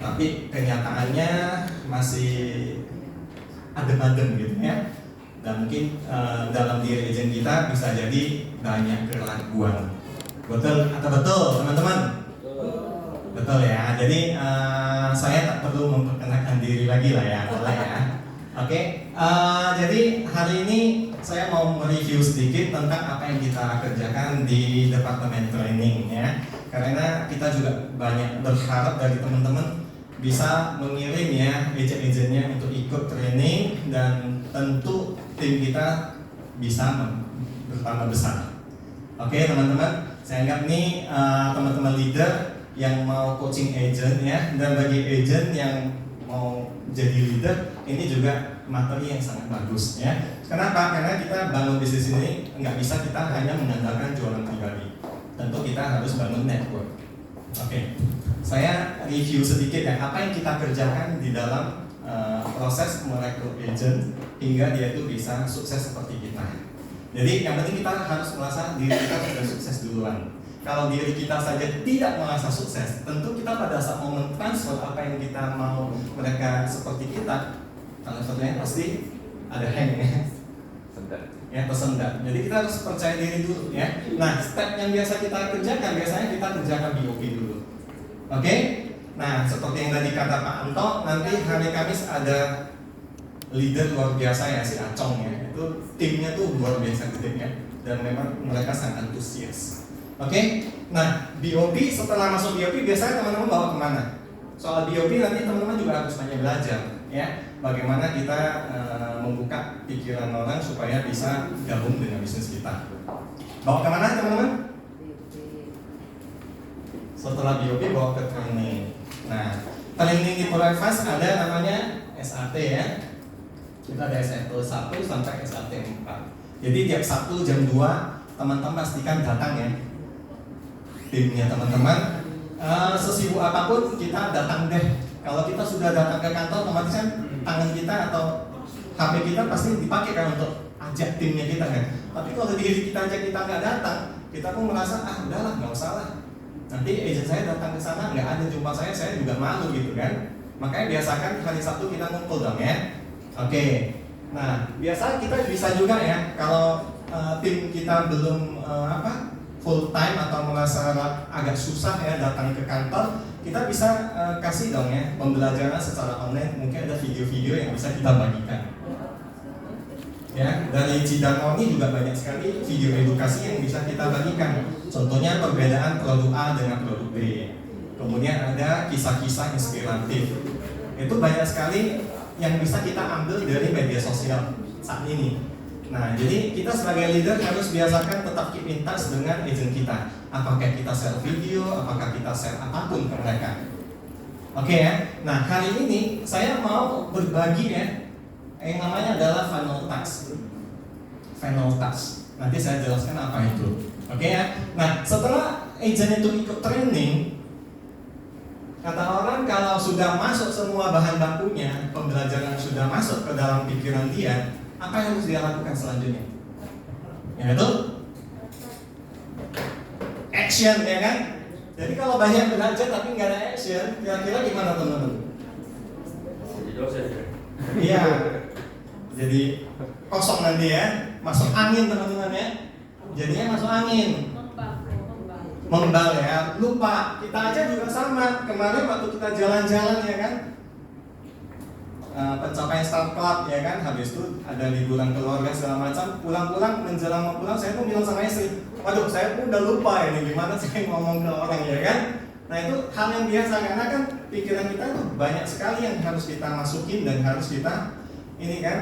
tapi kenyataannya masih adem-adem gitu ya. Dan mungkin dalam diri agent kita bisa jadi banyak keraguan. Betul atau betul teman-teman? Betul ya. Jadi saya tak perlu memperkenalkan diri lagi lah ya, boleh ya. Oke. Jadi hari ini saya mau mereview sedikit tentang apa yang kita kerjakan di departemen training ya. Karena kita juga banyak berharap dari teman-teman bisa mengirim ya agent-agentnya untuk ikut training, dan tentu tim kita bisa bertambah besar. Oke teman-teman, saya anggap nih teman-teman leader yang mau coaching agent ya, dan bagi agent yang mau jadi leader ini juga materi yang sangat bagus ya. Kenapa? Karena kita bangun bisnis ini nggak bisa kita hanya mengandalkan jualan pribadi. Tentu kita harus bangun network. Oke. Saya review sedikit ya apa yang kita kerjakan di dalam proses merekrut agent hingga dia itu bisa sukses seperti kita. Jadi yang penting kita harus merasa diri kita sudah sukses duluan. Kalau diri kita saja tidak merasa sukses, tentu kita pada saat mau transfer apa yang kita mau mereka seperti kita, transfernya pasti ada hang ya, tersendat. Jadi kita harus percaya diri dulu ya. Nah, step yang biasa kita kerjakan, biasanya kita kerjakan BOP dulu. Oke? Nah, seperti yang tadi kata Pak Anto, nanti hari Kamis ada leader luar biasa ya, si Acong ya. Itu timnya tuh luar biasa gedenya, dan memang mereka sangat antusias. Oke? Nah, BOP setelah masuk BOP biasanya teman-teman bawa kemana? Soal BOP nanti teman-teman juga harus banyak belajar ya. Bagaimana kita membuka pikiran orang supaya bisa gabung dengan bisnis kita. Bawa kemana teman-teman? Setelah BOP bawa ke training. Nah, training di Polifast ada namanya SAT ya. Kita ada SAT 1 sampai SAT 4. Jadi tiap Sabtu jam 2 teman-teman pastikan datang ya. Timnya teman-teman sesibuk apapun kita datang deh. Kalau kita sudah datang ke kantor, otomatis kan tangan kita atau HP kita pasti dipakai kan untuk ajak timnya kita kan. Tapi kalau diri kita aja kita nggak datang, kita pun merasa udahlah nggak usah lah. Nanti agent saya datang ke sana nggak ada jumpa saya juga malu gitu kan. Makanya biasakan hari Sabtu kita ngumpul dong ya. Oke. Nah biasa kita bisa juga ya kalau tim kita belum full time atau merasa agak susah ya datang ke kantor, kita bisa kasih dong ya pembelajaran secara online. Mungkin ada video-video yang bisa kita bagikan. Ya, dari Cidangoni juga banyak sekali video edukasi yang bisa kita bagikan. Contohnya perbedaan produk A dengan produk B. Kemudian ada kisah-kisah inspiratif. Itu banyak sekali yang bisa kita ambil dari media sosial saat ini. Nah, jadi kita sebagai leader harus biasakan tetap keep in touch dengan agent kita. Apakah kita share video, apakah kita share apapun ke mereka. Oke ya. Nah, hari ini saya mau berbagi ya yang namanya adalah final task. Final task. Nanti saya jelaskan apa itu. Oke ya. Nah, setelah agent itu ikut training, kata orang kalau sudah masuk semua bahan bakunya, pembelajaran sudah masuk ke dalam pikiran dia, apa yang harus dia lakukan selanjutnya? Yaitu action ya kan? Jadi kalau banyak belajar tapi nggak ada action, kira-kira gimana teman-teman? Iya. Jadi kosong nanti ya, masuk angin teman-teman ya. Jadinya masuk angin. Membal ya, lupa. Kita aja juga sama. Kemarin waktu kita jalan-jalan ya kan, pencapaian Start Club ya kan, habis itu ada liburan keluarga segala macam. Pulang-pulang menjelang mau pulang, saya tuh bilang sama istri, waduh saya pun udah lupa ini gimana saya ngomong ke orang ya kan. Nah itu hal yang biasa karena kan pikiran kita tuh banyak sekali yang harus kita masukin dan harus kita ini kan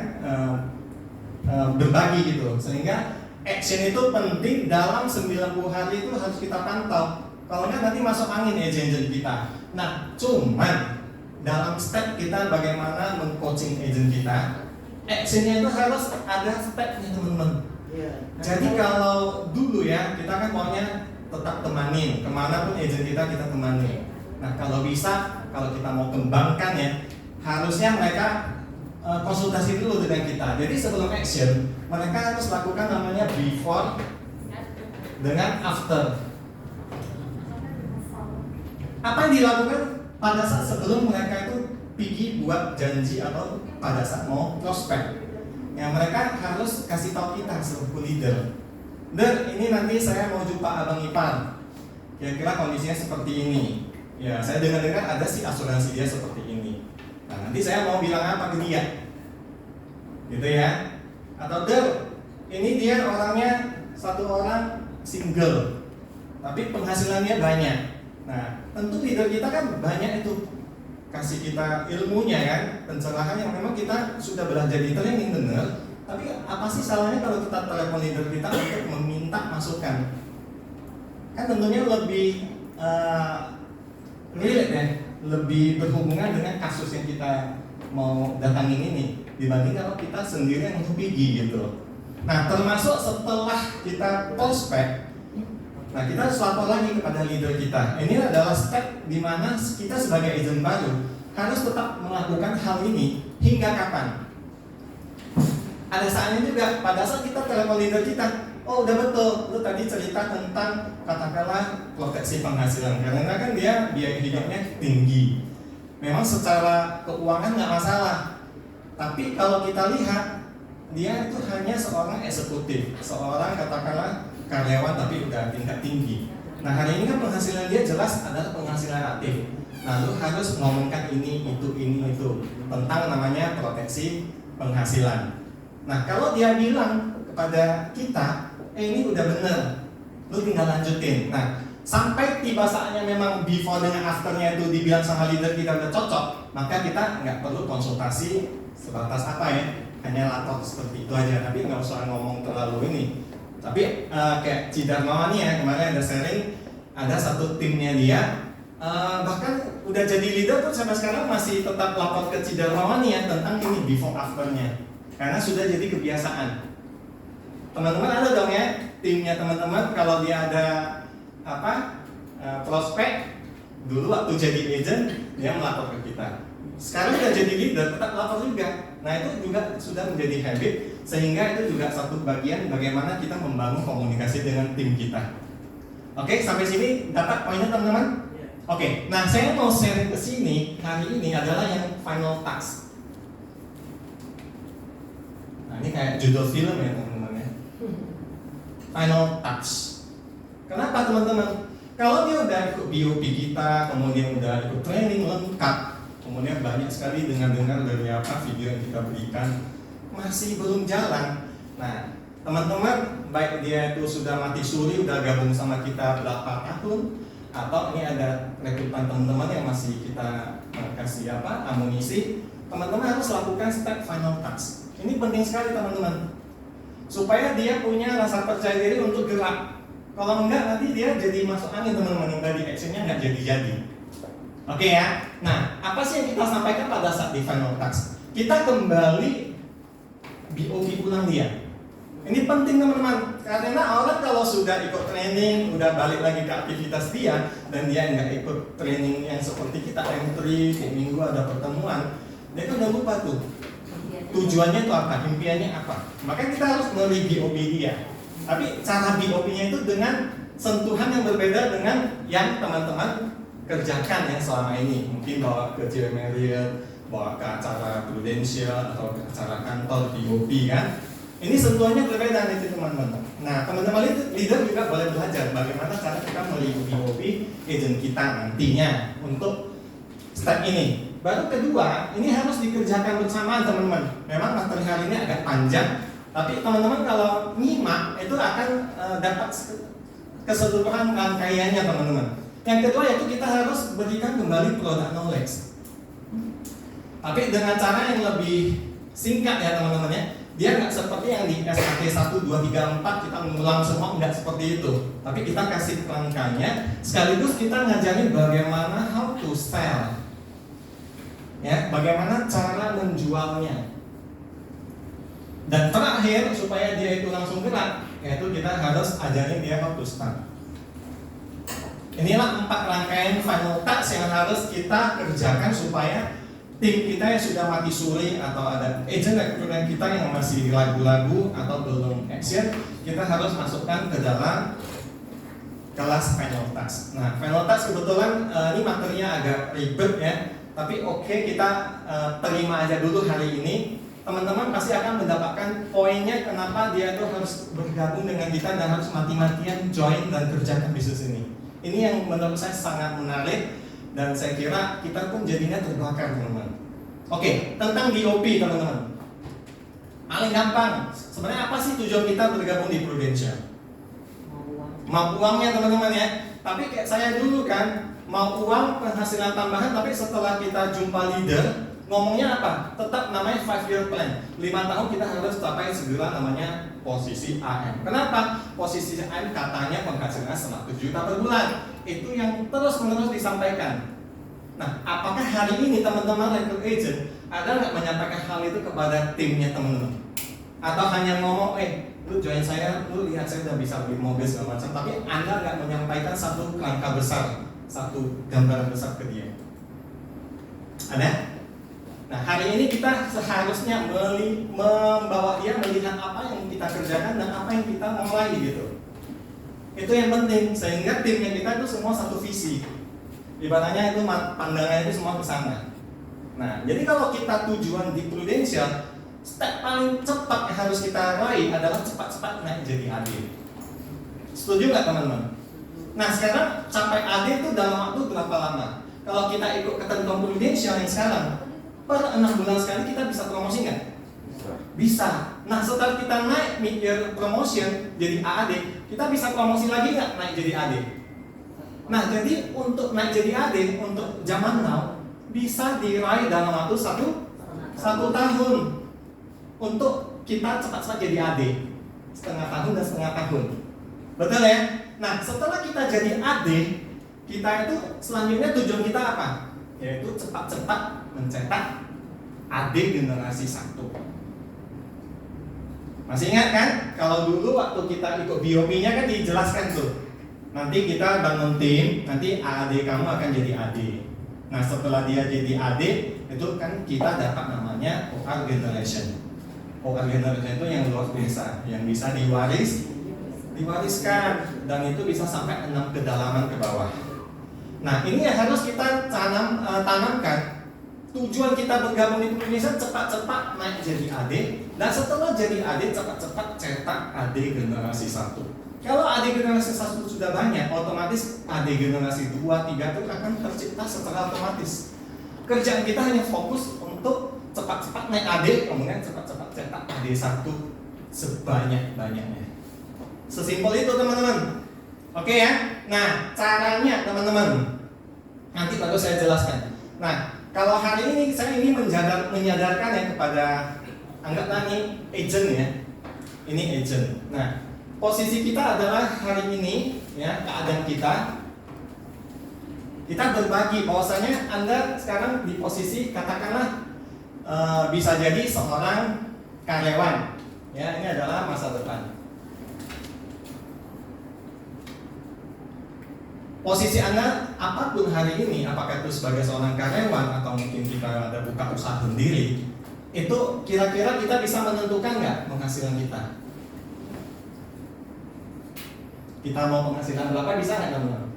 berbagi gitu, sehingga action itu penting dalam 90 hari itu harus kita pantau. Kalau nggak nanti masuk angin agent kita. Nah cuman dalam step kita bagaimana meng-coaching agent kita, actionnya itu harus ada stepnya teman-teman. Jadi kalau dulu ya kita kan maunya tetap temanin, kemana pun agent kita temani. Nah kalau bisa, kalau kita mau kembangkan ya, harusnya mereka konsultasi dulu dengan kita. Jadi sebelum action, mereka harus lakukan namanya before dengan after. Apa yang dilakukan pada saat sebelum mereka itu pergi buat janji atau pada saat mau prospek, ya mereka harus kasih tahu kita selaku leader. Dan ini nanti saya mau jumpa abang ipar, kira-kira kondisinya seperti ini. Ya saya dengar-dengar ada sih asuransi dia seperti ini. Nah nanti saya mau bilang apa ke dia, gitu ya. Atau ini dia orangnya satu orang single, tapi penghasilannya banyak. Nah, tentu leader kita kan banyak itu kasih kita ilmunya kan, pencerahan yang memang kita sudah belajar di training benar. Tapi apa sih salahnya kalau kita telepon leader kita untuk meminta masukan? Kan tentunya lebih relate ya, lebih berhubungan dengan kasus yang kita mau datangin ini dibanding kalau kita sendiri yang pergi gitu. Nah, termasuk setelah kita prospek, nah kita harus lapor lagi kepada leader kita. Ini adalah step di mana kita sebagai agent baru harus tetap melakukan hal ini hingga kapan? Ada saatnya juga pada saat kita telepon leader kita, oh udah betul, lu tadi cerita tentang katakanlah proteksi penghasilan, karena kan dia biaya hidupnya tinggi. Memang secara keuangan nggak masalah, tapi kalau kita lihat dia itu hanya seorang eksekutif, seorang katakanlah karyawan tapi udah tingkat tinggi. Nah hari ini kan penghasilan dia jelas adalah penghasilan aktif. Nah lu harus ngomongkan ini itu tentang namanya proteksi penghasilan. Nah kalau dia bilang kepada kita, ini udah bener, lu tinggal lanjutin. Nah sampai tiba saatnya memang before dengan afternya itu dibilang sama leader kita udah cocok, maka kita nggak perlu konsultasi sebatas apa ya, hanya lapor seperti itu aja, tapi nggak usah ngomong terlalu ini. Tapi kayak Cidarmawan nih ya, kemarin ada sharing, ada satu timnya dia, bahkan udah jadi leader tuh sampai sekarang masih tetap lapor ke Cidarmawan nih ya tentang ini before afternya, karena sudah jadi kebiasaan. Teman-teman ada dong ya, timnya teman-teman kalau dia ada prospek, dulu waktu jadi agent dia melapor ke kita. Sekarang udah jadi leader tetap lapor juga. Nah itu juga sudah menjadi habit, sehingga itu juga satu bagian bagaimana kita membangun komunikasi dengan tim kita. Oke, sampai sini dapat poinnya teman-teman? Oke, nah saya mau share ke sini hari ini adalah yang final task. Nah ini kayak judul film ya teman-teman ya. Final task. Kenapa teman-teman? Kalau dia udah ikut BOP kita, kemudian udah ikut training lengkap, kemudian banyak sekali dengar-dengar dari video yang kita berikan, masih belum jalan. Nah, teman-teman, baik dia itu sudah mati suri, udah gabung sama kita berapa tahun, atau ini ada rekrutan teman-teman yang masih kita kasih amunisi, teman-teman harus lakukan step final task. Ini penting sekali teman-teman, supaya dia punya rasa percaya diri untuk gerak. Kalau enggak nanti dia jadi masuk angin teman-teman, yang tadi actionnya nggak jadi-jadi. Oke ya. Nah, apa sih yang kita sampaikan pada saat di final task? Kita kembali BOP ulang dia. Ini penting teman-teman, karena orang kalau sudah ikut training, udah balik lagi ke aktivitas dia, dan dia nggak ikut training yang seperti kita entry, tiap minggu ada pertemuan, dia kan udah lupa tuh tujuannya itu apa, impiannya apa. Maka kita harus melalui BOP dia. Tapi cara BOP-nya itu dengan sentuhan yang berbeda dengan yang teman-teman kerjakan yang selama ini. Mungkin bawa ke J. Marriott, bawa ke acara Prudential atau ke acara kantor BOP kan. Ini sentuhannya berbeda nih teman-teman. Nah teman-teman leader juga boleh belajar bagaimana cara kita melalui BOP agent kita nantinya untuk step ini. Baru kedua, ini harus dikerjakan bersamaan teman-teman. Memang materi hari ini agak panjang, tapi teman-teman kalau nyimak itu akan dapat keseluruhan rangkaiannya teman-teman. Yang kedua yaitu kita harus berikan kembali product knowledge, tapi dengan cara yang lebih singkat ya teman-teman ya. Dia nggak seperti yang di SKT 1, 2, 3, 4 kita mengulang semua, nggak seperti itu. Tapi kita kasih kerangkanya, sekaligus kita ngajarin bagaimana how to sell, ya, bagaimana cara menjualnya. Dan terakhir supaya dia itu langsung gerak, yaitu kita harus ajarin dia how to start. Inilah 4 rangkaian final task yang harus kita kerjakan supaya tim kita yang sudah mati suri atau ada agent rekrutan kita yang masih ragu-ragu atau belum action, kita harus masukkan ke dalam kelas final task. Nah, final task kebetulan ini materinya agak ribet ya, tapi oke, kita terima aja dulu hari ini. Teman-teman pasti akan mendapatkan poinnya kenapa dia itu harus bergabung dengan kita dan harus mati-matian join dan kerjakan bisnis ini. Ini yang menurut saya sangat menarik dan saya kira kita pun jadinya terbakar, teman-teman. Oke, tentang DOP, teman-teman. Paling gampang, sebenarnya apa sih tujuan kita bergabung di Prudential? Mau uangnya, teman-teman ya. Tapi kayak saya dulu kan, mau uang penghasilan tambahan, tapi setelah kita jumpa leader, ngomongnya apa? Tetap namanya 5-year plan. 5 tahun kita harus capai segera namanya posisi AM. Kenapa? Posisi AM katanya penghasilan 100 juta per bulan. Itu yang terus-menerus disampaikan. Nah, apakah hari ini teman-teman recruit agent ada nggak menyampaikan hal itu kepada timnya teman-teman? Atau hanya ngomong, lu join saya, lu lihat saya udah bisa beli mobil segala macam, tapi Anda nggak menyampaikan satu kerangka besar, satu gambaran besar ke dia. Ada? Nah, hari ini kita seharusnya membawa dia melihat apa yang kita kerjakan dan apa yang kita mulai gitu. Itu yang penting, sehingga timnya kita itu semua satu visi. Ibaratnya itu pandangannya itu semua ke sana. Nah, jadi kalau kita tujuan di Prudential, step paling cepat yang harus kita raih adalah cepat-cepat naik jadi AD. Setuju nggak teman-teman? Nah, sekarang capai AD itu dalam waktu berapa lama? Kalau kita ikut ketentuan Prudential yang sekarang, per 6 bulan sekali kita bisa promosi nggak? Bisa. Nah, setelah kita naik mid-year promotion jadi AAD, kita bisa promosi lagi nggak naik jadi AD? Nah, jadi untuk naik jadi AD untuk zaman now bisa diraih dalam waktu satu tahun. Untuk kita cepat-cepat jadi AD, setengah tahun dan setengah tahun. Betul ya? Nah, setelah kita jadi AD, kita itu selanjutnya tujuan kita apa? Yaitu cepat-cepat mencetak AD generasi 1. Masih ingat kan? Kalau dulu waktu kita ikut BOP-nya kan dijelaskan tuh. Nanti kita bangun tim, nanti AD kamu akan jadi AD. Nah, setelah dia jadi AD, itu kan kita dapat namanya OR generation. OR generation itu yang luar biasa, yang bisa diwariskan dan itu bisa sampai 6 kedalaman ke bawah. Nah, ini yang harus kita tanamkan. Tujuan kita bergabung di Indonesia cepat-cepat naik jadi AD, dan setelah jadi AD cepat-cepat cetak AD generasi 1. Kalau AD generasi 1 sudah banyak, otomatis AD generasi 2, 3 itu akan tercipta secara otomatis. Kerjaan kita hanya fokus untuk cepat-cepat naik AD, kemudian cepat-cepat cetak AD 1 sebanyak-banyaknya. Sesimpel itu, teman-teman. Oke ya? Nah, caranya teman-teman nanti baru saya jelaskan. Nah, kalau hari ini saya ingin menyadarkan ya kepada, anggaplah ini agent ya. Ini agent. Nah, posisi kita adalah hari ini ya, keadaan kita berbagi bahwasanya Anda sekarang di posisi katakanlah bisa jadi seorang karyawan. Ya, ini adalah masa depan. Posisi Anda apapun hari ini, apakah itu sebagai seorang karyawan atau mungkin kita ada buka usaha sendiri, itu kira-kira kita bisa menentukan nggak penghasilan kita? Kita mau penghasilan berapa, bisa nggak teman-teman?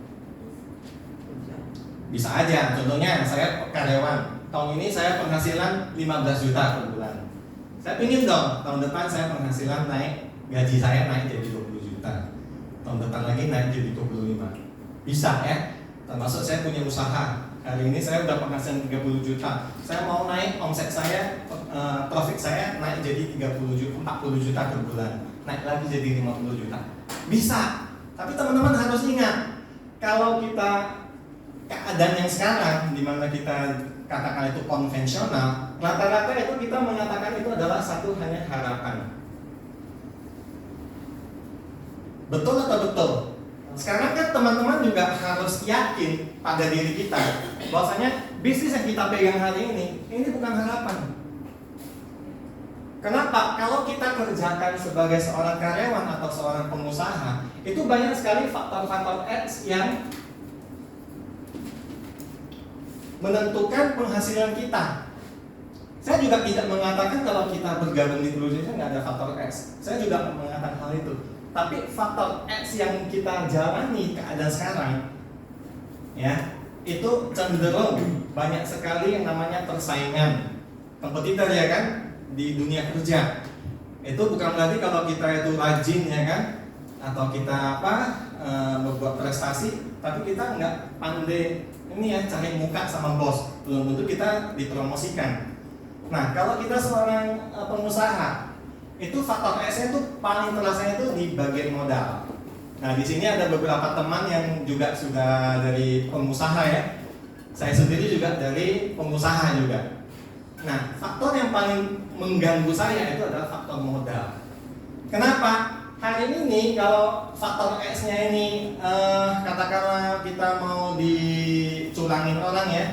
Bisa aja. Contohnya saya karyawan, tahun ini saya penghasilan 15 juta per bulan. Saya ingin dong tahun depan saya penghasilan naik, gaji saya naik jadi 20 juta. Tahun depan lagi naik jadi 25. Bisa ya, termasuk saya punya usaha. Hari ini saya udah penghasilan 30 juta. Saya mau naik omset saya, profit saya naik jadi 30 juta, 40 juta per bulan. Naik lagi jadi 50 juta. Bisa. Tapi teman-teman harus ingat, kalau kita keadaan yang sekarang di mana kita katakan itu konvensional, rata-rata itu kita mengatakan itu adalah satu hanya harapan. Betul atau betul? Sekarang kan teman-teman juga harus yakin pada diri kita bahwasanya bisnis yang kita pegang hari ini bukan harapan. Kenapa? Kalau kita kerjakan sebagai seorang karyawan atau seorang pengusaha, itu banyak sekali faktor-faktor X yang menentukan penghasilan kita. Saya juga tidak mengatakan kalau kita bergabung di Prudential nggak ada faktor X. Saya juga mengatakan hal itu. Tapi faktor X yang kita jalani keadaan sekarang, ya, itu cenderung banyak sekali yang namanya persaingan, kompetitor ya kan, di dunia kerja. Itu bukan berarti kalau kita itu rajin ya kan, atau kita membuat prestasi, tapi kita nggak pandai ini ya cari muka sama bos, belum tentu kita dipromosikan. Nah, kalau kita seorang pengusaha, itu faktor S-nya itu paling terasa itu di bagian modal. Nah, di sini ada beberapa teman yang juga sudah dari pengusaha ya. Saya sendiri juga dari pengusaha juga. Nah, faktor yang paling mengganggu saya itu adalah faktor modal. Kenapa? Hari ini kalau faktor S-nya ini katakanlah kita mau dicurangin orang ya.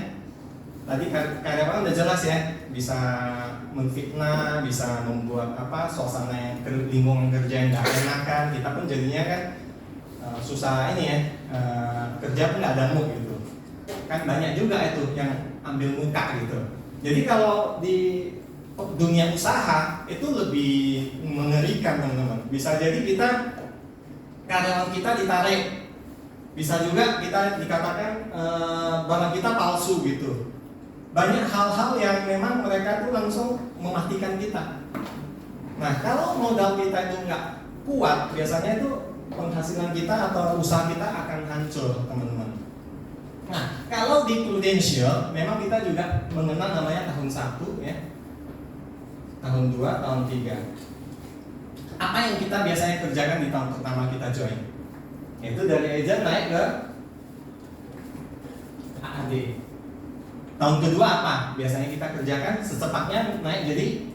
Tadi karyawan udah jelas ya, bisa menfitnah, bisa membuat suasana yang lingkungan kerja yang nggak enakan. Kita pun jadinya kan susah ini ya, kerja pun nggak ada mood gitu. Kan banyak juga itu yang ambil muka gitu. Jadi kalau di dunia usaha itu lebih mengerikan teman-teman. Bisa jadi karyawan kita ditarik, bisa juga kita dikatakan barang kita palsu gitu. Banyak hal-hal yang memang mereka tuh langsung mematikan kita. Nah, kalau modal kita itu nggak kuat, biasanya itu penghasilan kita atau usaha kita akan hancur, teman-teman. Nah, kalau di Prudential, memang kita juga mengenal namanya tahun 1 ya, tahun 2, tahun 3. Apa yang kita biasanya kerjakan di tahun pertama kita join? Itu dari agent naik ke AAD. Tahun kedua apa? Biasanya kita kerjakan secepatnya naik jadi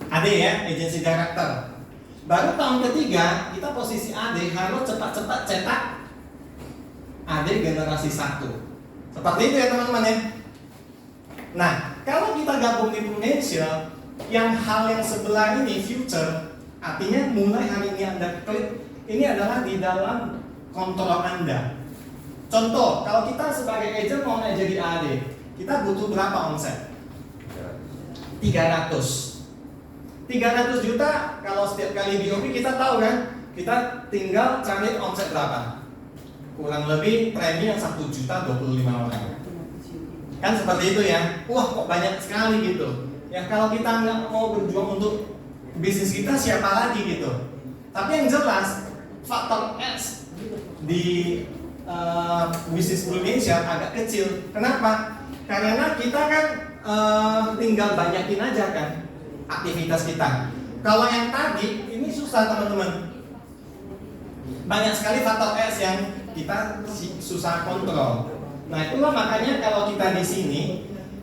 AD ya, agency director. Baru tahun ketiga kita posisi AD harus cepat-cepat cetak AD generasi 1. Seperti itu ya teman-teman ya. Nah, kalau kita gabung di Prudential, yang hal yang sebelah ini future, artinya mulai hari ini Anda klik, ini adalah di dalam kontrol Anda. Contoh, kalau kita sebagai agent mau naik jadi AD, kita butuh berapa omset? 300 juta. Kalau setiap kali BOP kita tahu kan, kita tinggal cari omset berapa. Kurang lebih premi yang 1.025 orang. Kan seperti itu ya. Wah, kok banyak sekali gitu. Ya kalau kita nggak mau berjuang untuk bisnis kita, siapa lagi gitu. Tapi yang jelas faktor S di bisnis Prudential agak kecil. Kenapa? Karena kita kan tinggal banyakin aja kan aktivitas kita. Kalau yang tadi ini susah teman-teman. Banyak sekali faktor S yang kita susah kontrol. Nah, itulah makanya kalau kita di sini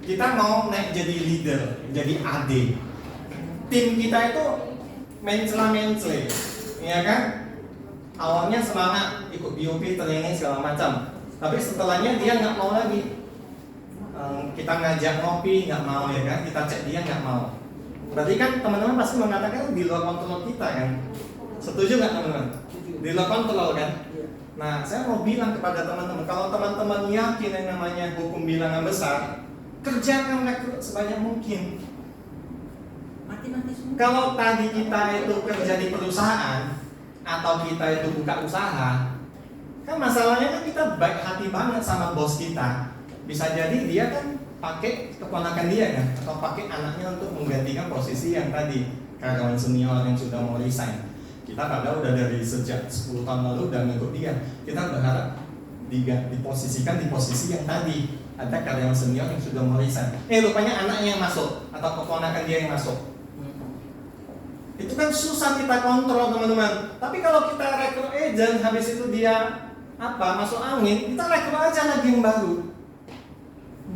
kita mau naik jadi leader, jadi AD. Tim kita itu mencela-mencela, ya kan? Awalnya semangat ikut BOP, training segala macam, tapi setelahnya dia nggak mau lagi. Kita ngajak ngopi nggak mau ya kan? Kita cek dia nggak mau. Berarti kan teman-teman pasti mengatakan di luar kontrol kita kan? Setuju nggak teman-teman? Di luar kontrol kan? Nah, saya mau bilang kepada teman-teman, kalau teman-teman yakin yang namanya hukum bilangan besar, kerjakan rekrut sebanyak mungkin. Kalau tadi kita itu kerja di perusahaan atau kita itu buka usaha, kan masalahnya kan kita baik hati banget sama bos kita. Bisa jadi dia kan pakai keponakan dia kan, atau pakai anaknya untuk menggantikan posisi yang tadi karyawan senior yang sudah mau resign. Kita padahal udah dari sejak 10 tahun lalu udah ngikut dia. Kita berharap diposisikan di posisi yang tadi ada karyawan senior yang sudah mau resign. Rupanya anaknya yang masuk atau keponakan dia yang masuk. Itu kan susah kita kontrol teman-teman. Tapi kalau kita rekrut agent, habis itu dia masuk angin, kita rekrut aja lagi yang baru.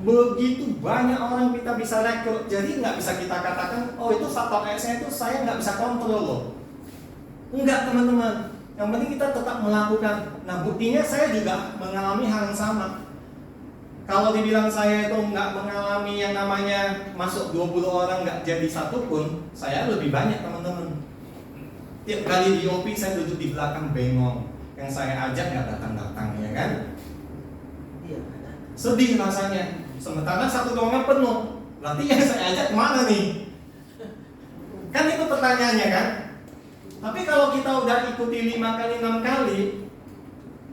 Begitu banyak orang kita bisa rekrut. Jadi nggak bisa kita katakan, oh itu faktor S-nya itu saya nggak bisa kontrol loh. Enggak teman-teman. Yang penting kita tetap melakukan. Nah, buktinya saya juga mengalami hal yang sama. Kalau dibilang saya itu nggak mengalami yang namanya masuk 20 orang nggak jadi satu pun, saya lebih banyak teman-teman. Tiap kali di OP saya duduk di belakang bengong, yang saya ajak nggak datang-datang ya kan? Sedih rasanya. Sementara satu ruangan penuh, berarti yang saya ajak kemana nih? Kan itu pertanyaannya kan? Tapi kalau kita udah ikuti 5 kali 6 kali,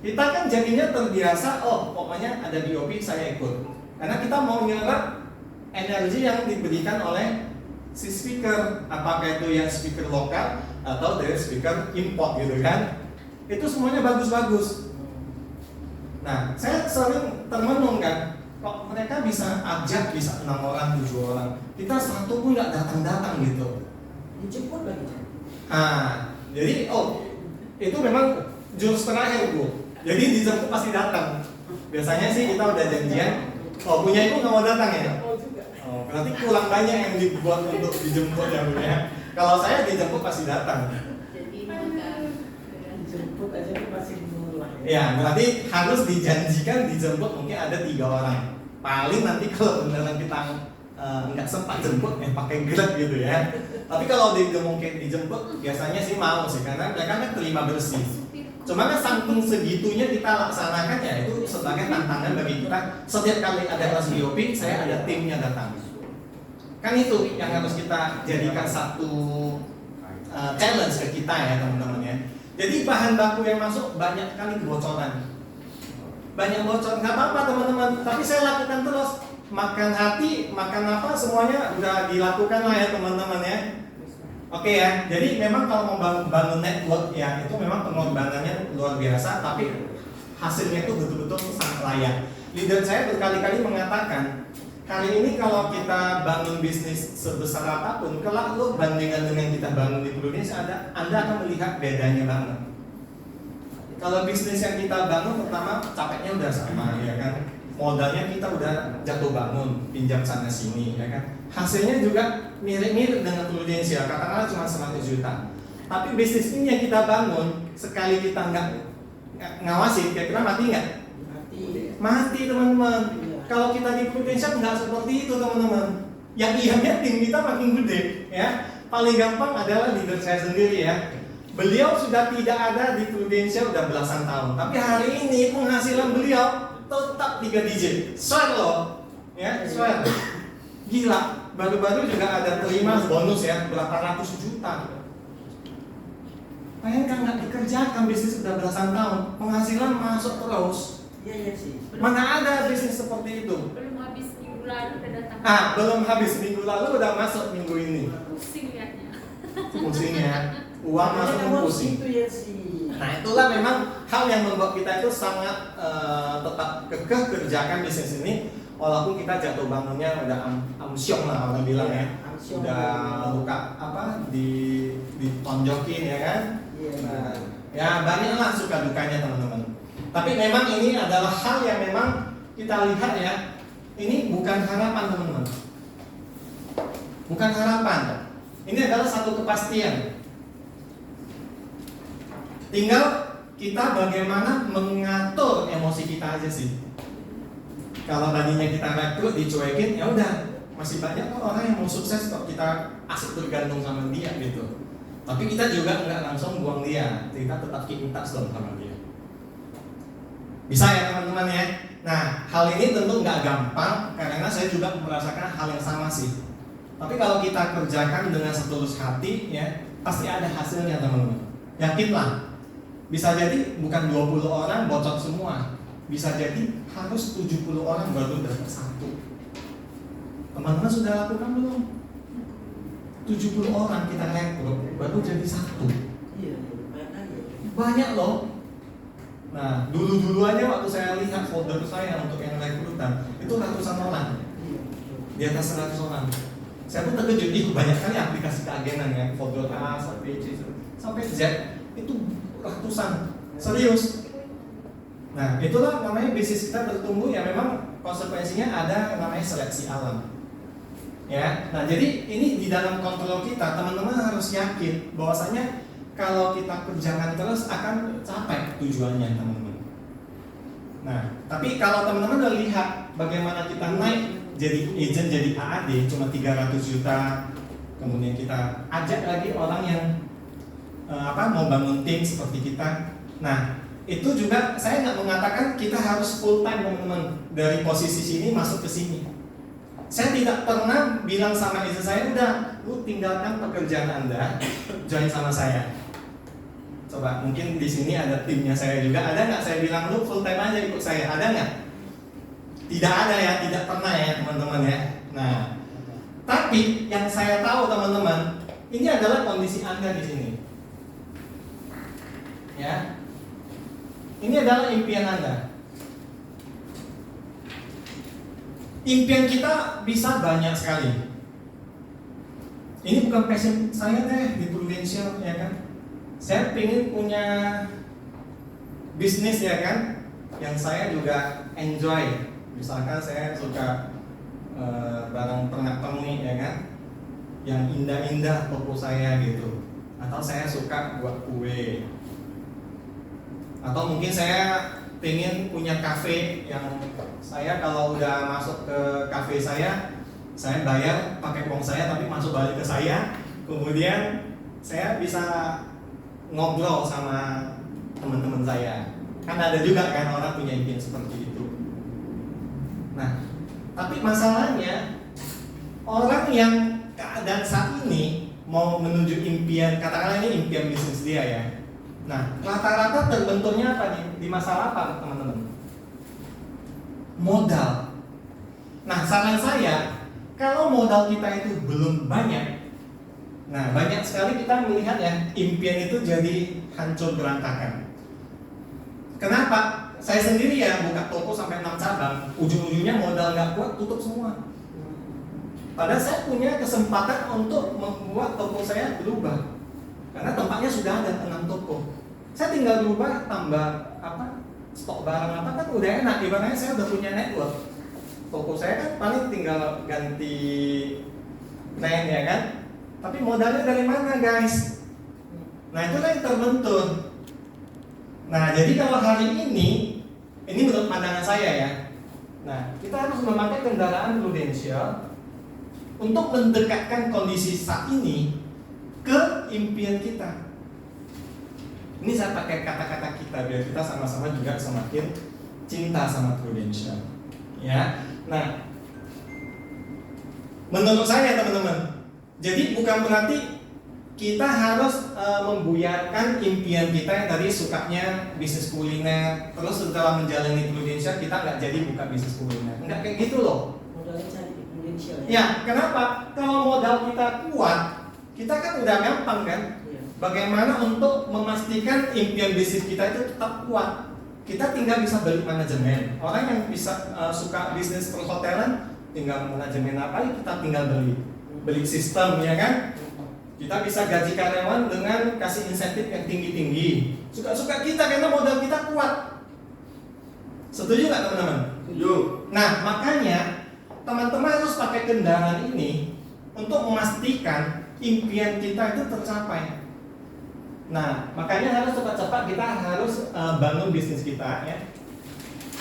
kita kan jadinya terbiasa, oh pokoknya ada BOP saya ikut. Karena kita mau nyerap energi yang diberikan oleh si speaker, apakah itu yang speaker lokal atau dari speaker import gitu kan. Itu semuanya bagus-bagus. Nah, saya sering termenung kan, kok mereka bisa ajak bisa 6 orang, 7 orang, kita satu pun nggak datang-datang gitu. Dijemput lagi. Jadi itu memang jurus terakhir Bu. Jadi dijemput pasti datang. Biasanya sih kita udah janjian, punya ibu nggak mau datang ya? Berarti kurang banyak yang dibuat untuk dijemput ya Bu ya. Kalau saya dijemput pasti datang. Jadi dijemput aja pasti mulai. Ya, berarti harus dijanjikan dijemput mungkin ada 3 orang. Paling nanti kalau beneran kita nggak sempat jemput pakai Grab gitu ya. Tapi kalau mungkin dijemput biasanya sih mau sih karena mereka kan terima bersih. Cuma kan saking segitunya kita laksanakan ya itu sebagai tantangan bagi kita. Setiap kali ada kelas BOP saya ada timnya datang. Kan itu yang harus kita jadikan satu challenge ke kita ya teman-teman ya. Jadi bahan baku yang masuk banyak kali kebocoran. Banyak bocor, nggak apa-apa teman-teman. Tapi saya lakukan terus. Makan hati, makan apa semuanya udah dilakukan lah ya teman-teman ya. Oke ya. Jadi memang kalau mau bangun network ya itu memang pengorbanannya luar biasa. Tapi hasilnya itu betul-betul sangat layak. Leader saya berkali-kali mengatakan, kali ini kalau kita bangun bisnis sebesar apapun, kelak lu bandingkan dengan kita bangun di Indonesia, Anda akan melihat bedanya banget. Kalau bisnis yang kita bangun pertama capeknya udah sama ya kan, modalnya kita udah jatuh bangun, pinjam sana sini ya kan, hasilnya juga mirip-mirip dengan Prudensial, katakanlah cuma 100 juta. Tapi bisnis ini yang kita bangun, sekali kita nggak ngawasi, kira-kira mati nggak? Mati teman-teman. Kalau kita di Prudensial nggak seperti itu teman-teman. Yang ianya tim kita makin gede ya. Paling gampang adalah leader saya sendiri ya. Beliau sudah tidak ada di Prudensial udah belasan tahun. Tapi hari ini penghasilan beliau tetap 3 digit. Swear loh. Ya, swear. Gila. Baru-baru juga ada terima bonus ya berapa ratus juta. Bayangkan nggak dikerjakan bisnis udah belasan tahun, penghasilan masuk terus. Iya sih. Mana ada bisnis seperti itu? Belum habis minggu lalu udah datang. Belum habis minggu lalu udah masuk minggu ini. Pusing liatnya. Pusing ya. Uang masuk pusing. Itu ya sih. Nah itulah memang hal yang membuat kita itu sangat tetap kekeh kerjakan bisnis ini, walaupun kita jatuh bangunnya udah amsyong lah orang bilang ya. Udah luka apa ditonjokin ya kan. Nah, ya banyaklah suka dukanya teman-teman. Tapi memang ini adalah hal yang memang kita lihat ya. Ini bukan harapan teman-teman. Bukan harapan. Ini adalah satu kepastian. Tinggal kita bagaimana mengatur emosi kita aja sih. Kalau tadinya kita rekrut dicuekin, ya udah masih banyak kok orang yang mau sukses kok kita asik bergantung sama dia gitu. Tapi kita juga nggak langsung buang dia, kita tetap keep in touch dong sama dia. Bisa ya teman-teman ya. Nah hal ini tentu nggak gampang karena saya juga merasakan hal yang sama sih. Tapi kalau kita kerjakan dengan setulus hati ya pasti ada hasilnya teman-teman. Yakinlah. Bisa jadi bukan 20 orang bocor semua. Bisa jadi harus 70 orang baru dapat satu. Teman-teman sudah lakukan belum? 70 orang kita rekrut baru jadi satu. Iya, banyak loh. Nah, dulu aja waktu saya lihat folder saya untuk yang rekrutan itu ratusan orang. Di atas 100 orang. Saya pun terkejut, banyak kali aplikasi keagenan ya, folder A sampai C sampai Z itu ratusan. Serius. Nah, itulah namanya bisnis kita bertumbuh ya memang konsekuensinya ada namanya seleksi alam. Ya, nah jadi ini di dalam kontrol kita, teman-teman harus yakin bahwasanya kalau kita kerjakan terus akan capai tujuannya teman-teman. Nah, tapi kalau teman-teman udah lihat bagaimana kita naik jadi agent jadi AAD cuma 300 juta, kemudian kita ajak lagi orang yang mau bangun tim seperti kita. Nah, itu juga saya nggak mengatakan kita harus full time teman-teman dari posisi sini masuk ke sini. Saya tidak pernah bilang sama istri saya, udah, lu tinggalkan pekerjaan Anda, join sama saya. Coba mungkin di sini ada timnya saya juga. Ada nggak saya bilang lu full time aja ikut saya? Ada nggak? Tidak ada ya, tidak pernah ya teman-teman ya. Nah, tapi yang saya tahu teman-teman, ini adalah kondisi Anda di sini. Ya, ini adalah impian Anda. Impian kita bisa banyak sekali. Ini bukan passion saya deh di Prudential ya kan. Saya ingin punya bisnis ya kan, yang saya juga enjoy. Misalkan saya suka barang pernak-pernik ya kan, yang indah-indah toko saya gitu. Atau saya suka buat kue. Atau mungkin saya pengen punya kafe yang saya kalau udah masuk ke kafe saya bayar pakai uang saya tapi masuk balik ke saya. Kemudian saya bisa ngobrol sama teman-teman saya. Kan ada juga kan orang punya impian seperti itu. Nah, tapi masalahnya orang yang keadaan saat ini mau menuju impian, katakanlah ini impian bisnis dia ya. Nah, rata-rata terbenturnya apa nih? Di masalah apa teman-teman? Modal. Nah, saran saya, kalau modal kita itu belum banyak, nah banyak sekali kita melihat ya, impian itu jadi hancur berantakan. Kenapa? Saya sendiri ya buka toko sampai 6 cabang, ujung-ujungnya modal nggak kuat, tutup semua. Padahal saya punya kesempatan untuk membuat toko saya berubah, karena tempatnya sudah ada 6 toko. Saya tinggal berubah, tambah stok barang kan udah enak. Ibaratnya saya udah punya network. Toko saya kan paling tinggal ganti brand ya kan. Tapi modalnya dari mana guys? Nah itulah yang terbentur. Nah jadi kalau hari ini menurut pandangan saya ya. Nah kita harus memakai kendaraan Prudential untuk mendekatkan kondisi saat ini ke impian kita. Ini saya pakai kata-kata kita biar kita sama-sama juga semakin cinta sama Prudential. Ya. Nah, menurut saya teman-teman, jadi bukan berarti kita harus membuyarkan impian kita yang tadi sukanya bisnis kuliner, terus setelah menjalani Prudential kita nggak jadi buka bisnis kuliner. Nggak kayak gitu loh. Modalnya cari di Prudential ya? Ya, kenapa? Kalau modal kita kuat, kita kan udah gampang kan? Bagaimana untuk memastikan impian bisnis kita itu tetap kuat? Kita tinggal bisa beli manajemen. Orang yang bisa suka bisnis perhotelan, tinggal manajemen apa? Kita tinggal beli sistem ya kan? Kita bisa gaji karyawan dengan kasih insentif yang tinggi-tinggi. Suka-suka kita karena modal kita kuat. Setuju nggak teman-teman? Setuju. Nah makanya teman-teman harus pakai kendaraan ini untuk memastikan impian kita itu tercapai. Nah, makanya harus cepat-cepat kita harus bangun bisnis kita ya.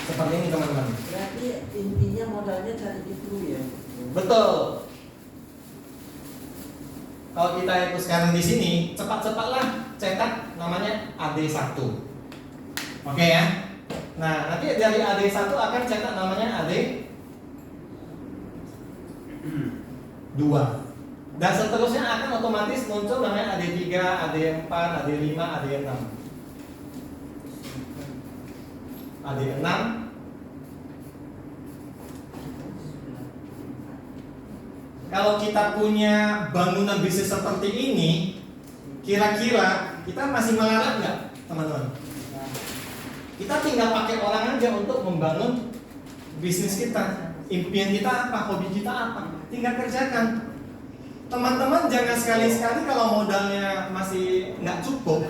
Seperti ini teman-teman. Berarti intinya modalnya cari di Pru ya? Betul. Kalau kita itu sekarang di sini, cepat-cepatlah cetak namanya AD1. Oke ya. Nah, nanti dari AD1 akan cetak namanya AD2. Dan seterusnya akan otomatis muncul namanya AD3, AD4, AD5, AD6. AD6. Kalau kita punya bangunan bisnis seperti ini, kira-kira kita masih melarat nggak, teman-teman? Kita tinggal pakai orang aja untuk membangun bisnis kita. Impian kita apa, hobi kita apa, tinggal kerjakan. Teman-teman jangan sekali-sekali kalau modalnya masih nggak cukup,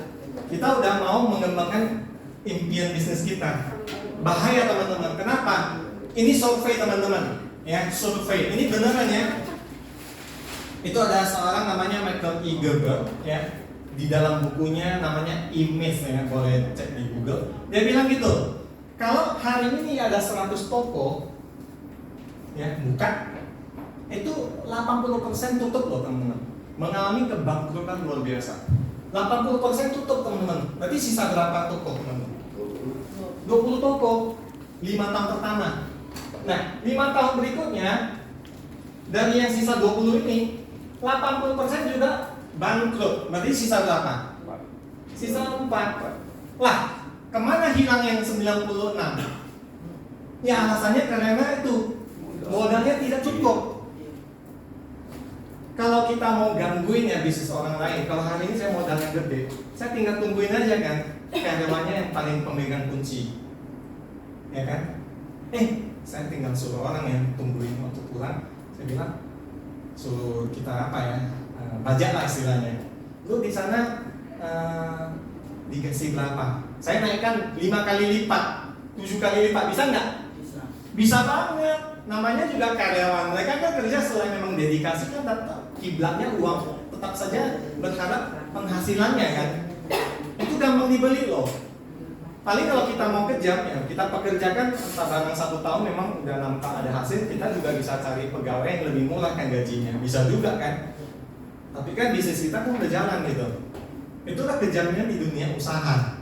kita udah mau mengembangkan impian bisnis kita. Bahaya teman-teman. Kenapa? Ini survei teman-teman, ya survei. Ini beneran ya. Itu ada seorang namanya Michael E. Gerber, ya. Di dalam bukunya namanya Image ya, boleh cek di Google. Dia bilang gitu. Kalau hari ini ada 100 toko, ya buka. Itu 80% tutup loh teman-teman, mengalami kebangkrutan luar biasa. 80% tutup teman-teman. Berarti sisa berapa toko teman-teman? 20 toko 5 tahun pertama. Nah 5 tahun berikutnya, dari yang sisa 20 ini 80% juga bangkrut. Berarti sisa berapa? sisa 4. Lah, kemana hilang yang 96? Ya alasannya karena itu modalnya tidak cukup. Kalau kita mau gangguin ya bisnis orang lain, kalau hari ini saya modalnya gede, saya tinggal tungguin aja kan karyawannya yang paling pemegang kunci, ya kan? Saya tinggal suruh orang yang tungguin waktu pulang. Saya bilang suruh kita apa ya, bajak lah istilahnya. Lu di sana dikasih berapa? Saya naikkan 5 kali lipat, 7 kali lipat, bisa nggak? Bisa banget. Namanya juga karyawan. Mereka kan kerja selain memang dedikasi kan tetap kiblatnya uang. Tetap saja berharap penghasilannya kan. Itu gampang dibeli loh. Paling kalau kita mau kejam ya, kita pekerjakan entah barang 1 tahun memang udah nampak ada hasil, kita juga bisa cari pegawai yang lebih murah kan gajinya. Bisa juga kan. Tapi kan bisnis kita kan udah jalan gitu. Itulah kejamnya di dunia usaha.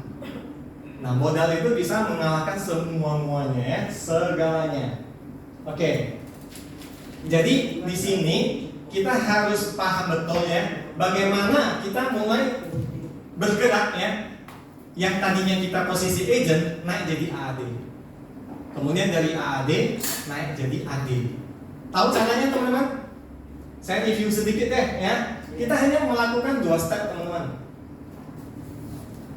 Nah, modal itu bisa mengalahkan semua-muanya ya, segalanya. Oke. Jadi di sini kita harus paham betul ya, bagaimana kita mulai bergerak ya. Yang tadinya kita posisi agent naik jadi AAD. Kemudian dari AAD naik jadi AD. Tahu caranya teman-teman? Saya review sedikit deh ya. Kita hanya melakukan 2 step teman-teman.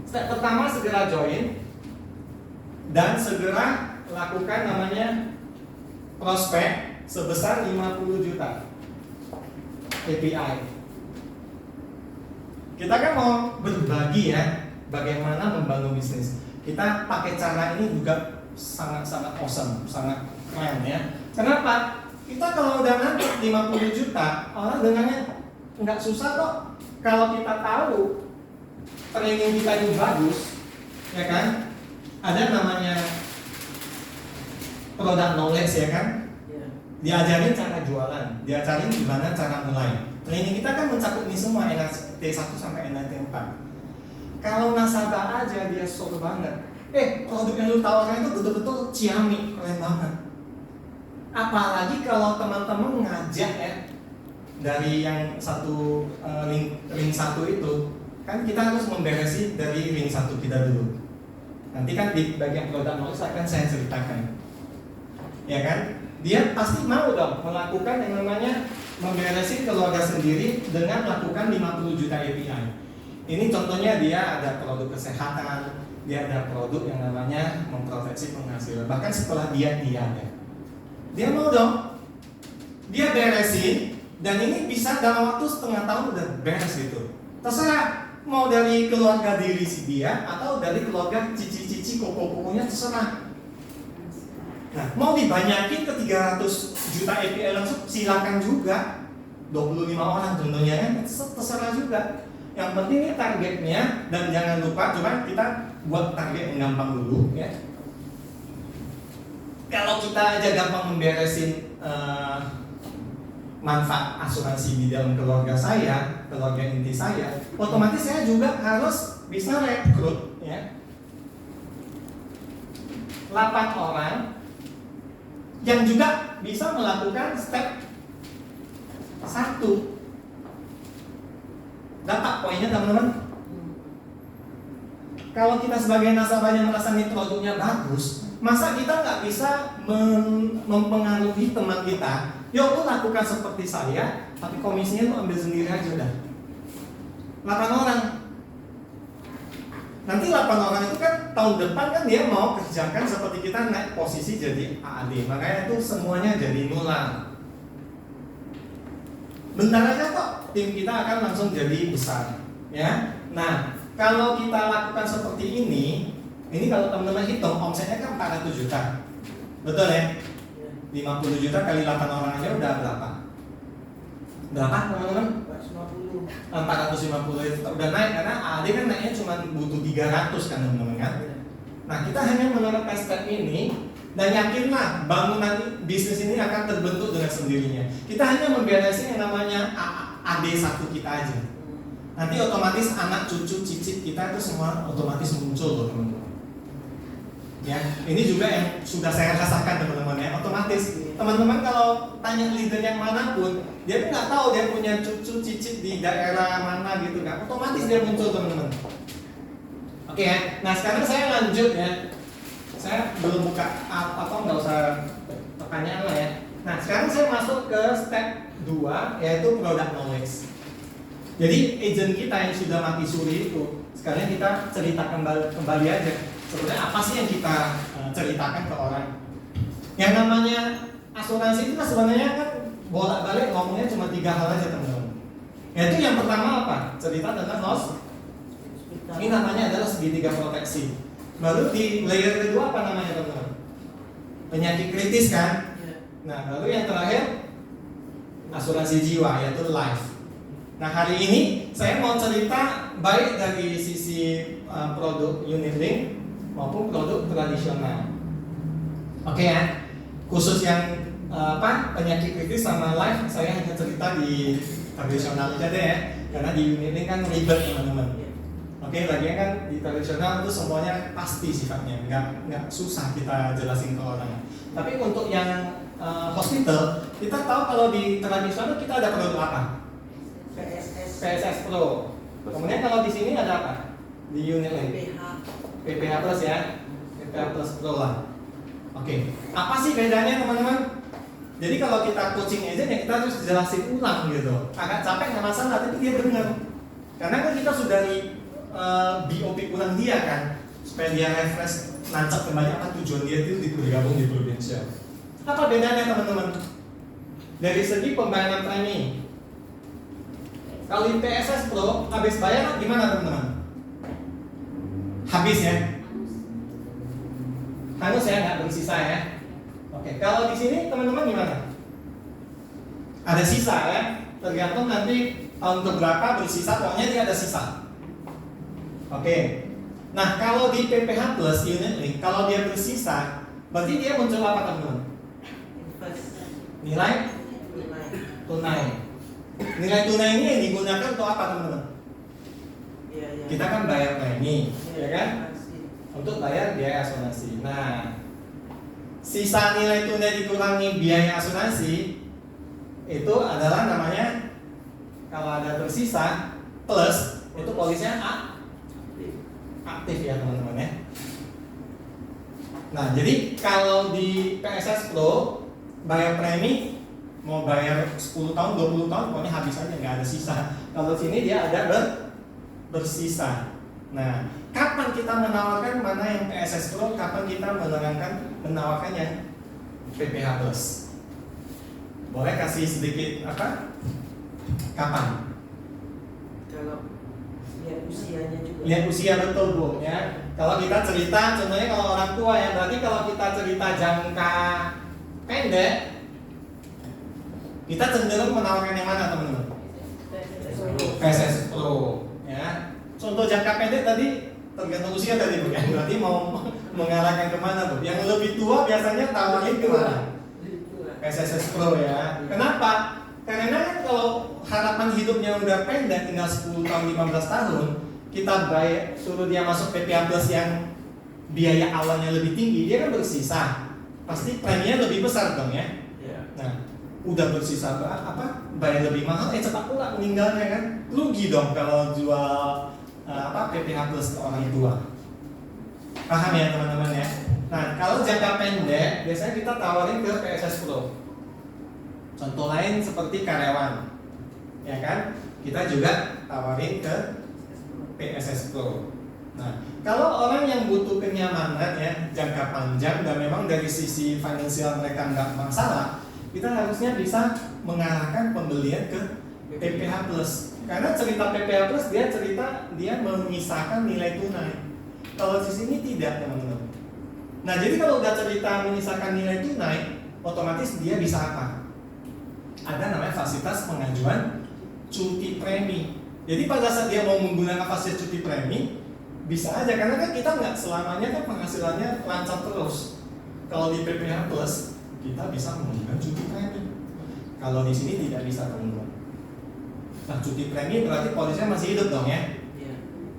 Step pertama segera join dan segera lakukan namanya prospek sebesar 50 juta KPI. Kita kan mau berbagi ya bagaimana membangun bisnis. Kita pakai cara ini juga sangat-sangat awesome, sangat keren ya. Kenapa? Kita kalau udah nangkep 50 juta, orang dengannya nggak susah kok. Kalau kita tahu training kita itu bagus, ya kan? Ada namanya product knowledge ya kan? Diajarin cara jualan, diajarin gimana cara mulai. Training kita kan mencakup ini semua, NT1 sampai NT4. Kalau nasabah aja dia sok banget. Produk yang lu tawarkan itu betul-betul ciamik, keren banget. Apalagi kalau teman-teman ngajak ya dari yang satu link 1 itu, kan kita harus memberesi dari link 1 kita dulu. Nanti kan di bagian produk knowledge akan saya ceritakan, ya kan? Dia pasti mau dong melakukan yang namanya memberesi keluarga sendiri dengan melakukan 50 juta API. Ini contohnya dia ada produk kesehatan, dia ada produk yang namanya memproteksi penghasilan. Bahkan setelah dia mau dong, dia beresin dan ini bisa dalam waktu setengah tahun udah beres gitu. Terserah mau dari keluarga diri si dia atau dari keluarga cici-cici koko-kokonya terserah. Nah, mau dibanyakin ke 300 juta API langsung silakan juga. 25 orang contohnya kan terserah juga. Yang penting ini targetnya dan jangan lupa coba kita buat target yang gampang dulu ya. Kalau kita aja gampang memberesin manfaat asuransi di dalam keluarga saya, keluarga inti saya, otomatis saya juga harus bisa rekrut ya 8 orang yang juga bisa melakukan step 1. Dapat poinnya teman-teman? Kalau kita sebagai nasabahnya merasa ini produknya bagus, masa kita nggak bisa mempengaruhi teman kita? Yuk lu lakukan seperti saya, tapi komisinya lu ambil sendiri aja udah. 8 orang. Nanti 8 orang itu kan tahun depan kan dia mau kerjakan seperti kita naik posisi jadi AAD. Makanya itu semuanya jadi nular. Bentar aja kok tim kita akan langsung jadi besar ya. Nah, kalau kita lakukan seperti ini kalau teman-teman hitung omsetnya kan 400 juta. Betul ya? 50 juta kali 8 orang aja udah berapa? Berapa teman-teman? 450 itu udah naik karena AD kan naiknya cuma butuh 300 kan teman-teman kan. Nah, kita hanya menerapkan step ini dan yakinlah bangunan bisnis ini akan terbentuk dengan sendirinya. Kita hanya memberesin yang namanya AD1 kita aja. Nanti otomatis anak cucu cicit kita itu semua otomatis muncul loh teman-teman. Ya, ini juga yang sudah saya rasakan teman-teman ya. Otomatis teman-teman kalau tanya leader yang manapun, dia pun nggak tahu dia punya cucu cicit di daerah mana gitu kan. Otomatis dia muncul teman-teman. Oke ya. Nah sekarang saya lanjut ya. Saya belum buka apa nggak usah pertanyaan lah ya. Nah sekarang saya masuk ke step 2 yaitu product knowledge. Jadi agent kita yang sudah mati suri itu sekarang kita cerita kembali aja. Sebenarnya apa sih yang kita ceritakan ke orang? Yang namanya asuransi itu kan sebenarnya kan bolak-balik ngomongnya cuma 3 hal aja teman-teman. Yaitu yang pertama apa? Cerita tentang loss. Ini namanya adalah segitiga proteksi. Baru di layer kedua apa namanya teman-teman? Penyakit kritis kan? Nah lalu yang terakhir asuransi jiwa yaitu life. Nah hari ini saya mau cerita baik dari sisi produk unit link maupun produk tradisional. Oke ya, khusus yang penyakit kritis sama life saya hanya cerita di tradisional aja deh ya, karena di unit link kan ribet teman-teman. Oke, lagian kan di tradisional itu semuanya pasti sifatnya, nggak susah kita jelasin ke orang. Tapi untuk yang hospital, kita tahu kalau di tradisional kita ada produk apa? PSS Pro. Kemudian kalau di sini ada apa? Di unit link? PPH Plus ya, PPH Plus Pro lah. Oke, apa sih bedanya teman-teman? Jadi kalau kita coaching agent ya kita harus jelasin ulang gitu. Agak capek nggak masalah, tapi dia benar. Karena kan kita sudah BOP ulang dia kan, supaya dia refresh, nancap kembali apa tujuan dia itu bergabung di Prudential. Apa bedanya teman-teman? Dari segi pembayaran premi. Kalau di PSS Pro habis bayar gimana teman-teman? Habis ya? Hangus ya, nggak bersisa ya. Oke, kalau di sini teman-teman gimana? Ada sisa ya, tergantung nanti tahun keberapa bersisa, pokoknya dia ada sisa. Oke, nah kalau di PPH Plus unit link, kalau dia bersisa, berarti dia muncul apa teman-teman? Nilai tunai. Nilai tunai ini yang digunakan untuk apa teman-teman? Kita kan bayar premi, ya kan? Untuk bayar biaya asuransi. Nah, sisa nilai tunai dikurangi biaya asuransi itu adalah namanya, kalau ada tersisa plus itu polisnya aktif ya teman-teman ya. Nah, jadi kalau di PSS Pro bayar premi mau bayar 10 tahun, 20 tahun pokoknya habis aja, nggak ada sisa. Kalau sini dia ada bersisa. Nah, kapan kita menawarkan mana yang PSS Pro, kapan kita menawarkan yang PPH Plus? Boleh kasih sedikit apa? Kapan? Kalau lihat usianya juga. Lihat usia betul Bu ya. Kalau kita cerita, contohnya kalau orang tua ya, berarti kalau kita cerita jangka pendek, kita cenderung menawarkan yang mana teman-teman? PSS Pro ya. Contoh jangka pendek tadi tergantung usia tadi Bu ya. Berarti mau mengarahkan kemana Bu? Yang lebih tua biasanya tawarin kemana? PSS Pro ya. Kenapa? Karena kan kalau harapan hidupnya udah pendek, tinggal 10 tahun, 15 tahun, kita suruh dia masuk PPH Plus yang biaya awalnya lebih tinggi, dia kan bersisa. Pasti preminya lebih besar dong ya. Nah, udah bersisa bayar lebih mahal, cepat pula meninggalnya kan. Rugi dong kalau jual PPH Plus ke orang tua. Paham ya teman-teman ya? Nah, kalau jangka pendek biasanya kita tawarin ke PSS Pro. Contoh lain seperti karyawan, ya kan? Kita juga tawarin ke PSS Pro. Nah, kalau orang yang butuh kenyamanan ya jangka panjang dan memang dari sisi finansial mereka nggak masalah, kita harusnya bisa mengarahkan pembelian ke PPH Plus. Karena cerita PPH Plus dia menyisakan nilai tunai. Kalau di sini tidak teman-teman. Nah, jadi kalau udah cerita menyisakan nilai tunai, otomatis dia bisa apa? Ada namanya fasilitas pengajuan cuti premi. Jadi pada saat dia mau menggunakan fasilitas cuti premi, bisa aja, karena kan kita nggak selamanya kan penghasilannya lancar terus. Kalau di PPH Plus kita bisa menggunakan cuti premi. Kalau di sini tidak bisa teman-teman. Nah, cuti premi berarti polisnya masih hidup dong ya?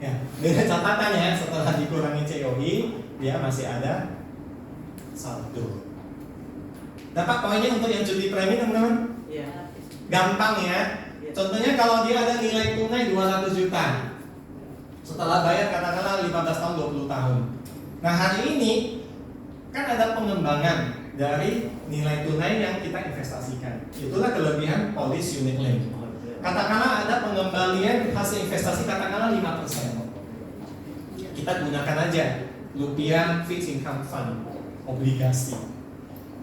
Ya, dengan catatannya setelah dikurangi COI dia masih ada saldo. Dapat poinnya untuk yang cuti premi teman-teman? Gampang ya. Contohnya kalau dia ada nilai tunai 200 juta, Setelah bayar katakanlah 15 tahun 20 tahun. Nah hari ini kan ada pengembangan dari nilai tunai yang kita investasikan. Itulah kelebihan polis unit link. Katakanlah ada pengembalian hasil investasi katakanlah 5%. Kita gunakan aja rupiah fixed income fund, obligasi.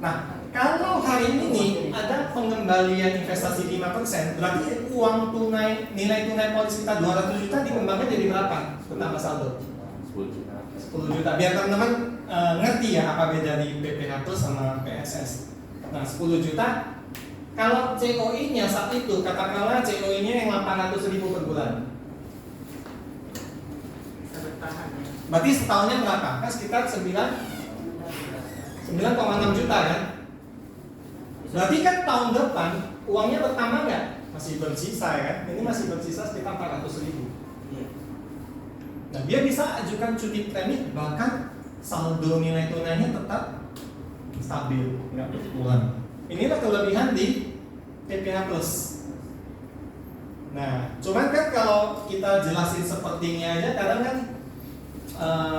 Nah, kalau hari ini ada pengembalian investasi 5%, berarti uang tunai, nilai tunai polis kita 200 juta dikembangkan jadi berapa? Bertambah saldo 10 juta. Biar teman-teman ngerti ya apa beda di PPH Plus sama PSS. Nah 10 juta, kalau COI-nya saat itu, katakanlah COI-nya yang 800.000 per bulan. Bisa bertahan ya. Berarti setahunnya berapa? Kan sekitar 9,6 juta kan? Berarti kan tahun depan uangnya bertambah nggak? Masih bersisa ya kan? Ini masih bersisa sekitar 400.000. Iya. Nah dia bisa ajukan cuti premi bahkan saldo nilai tunainya tetap stabil, nggak berkurang. Inilah kelebihan di PPH Plus. Nah, cuman kan kalau kita jelasin sepertinya aja, kadang kan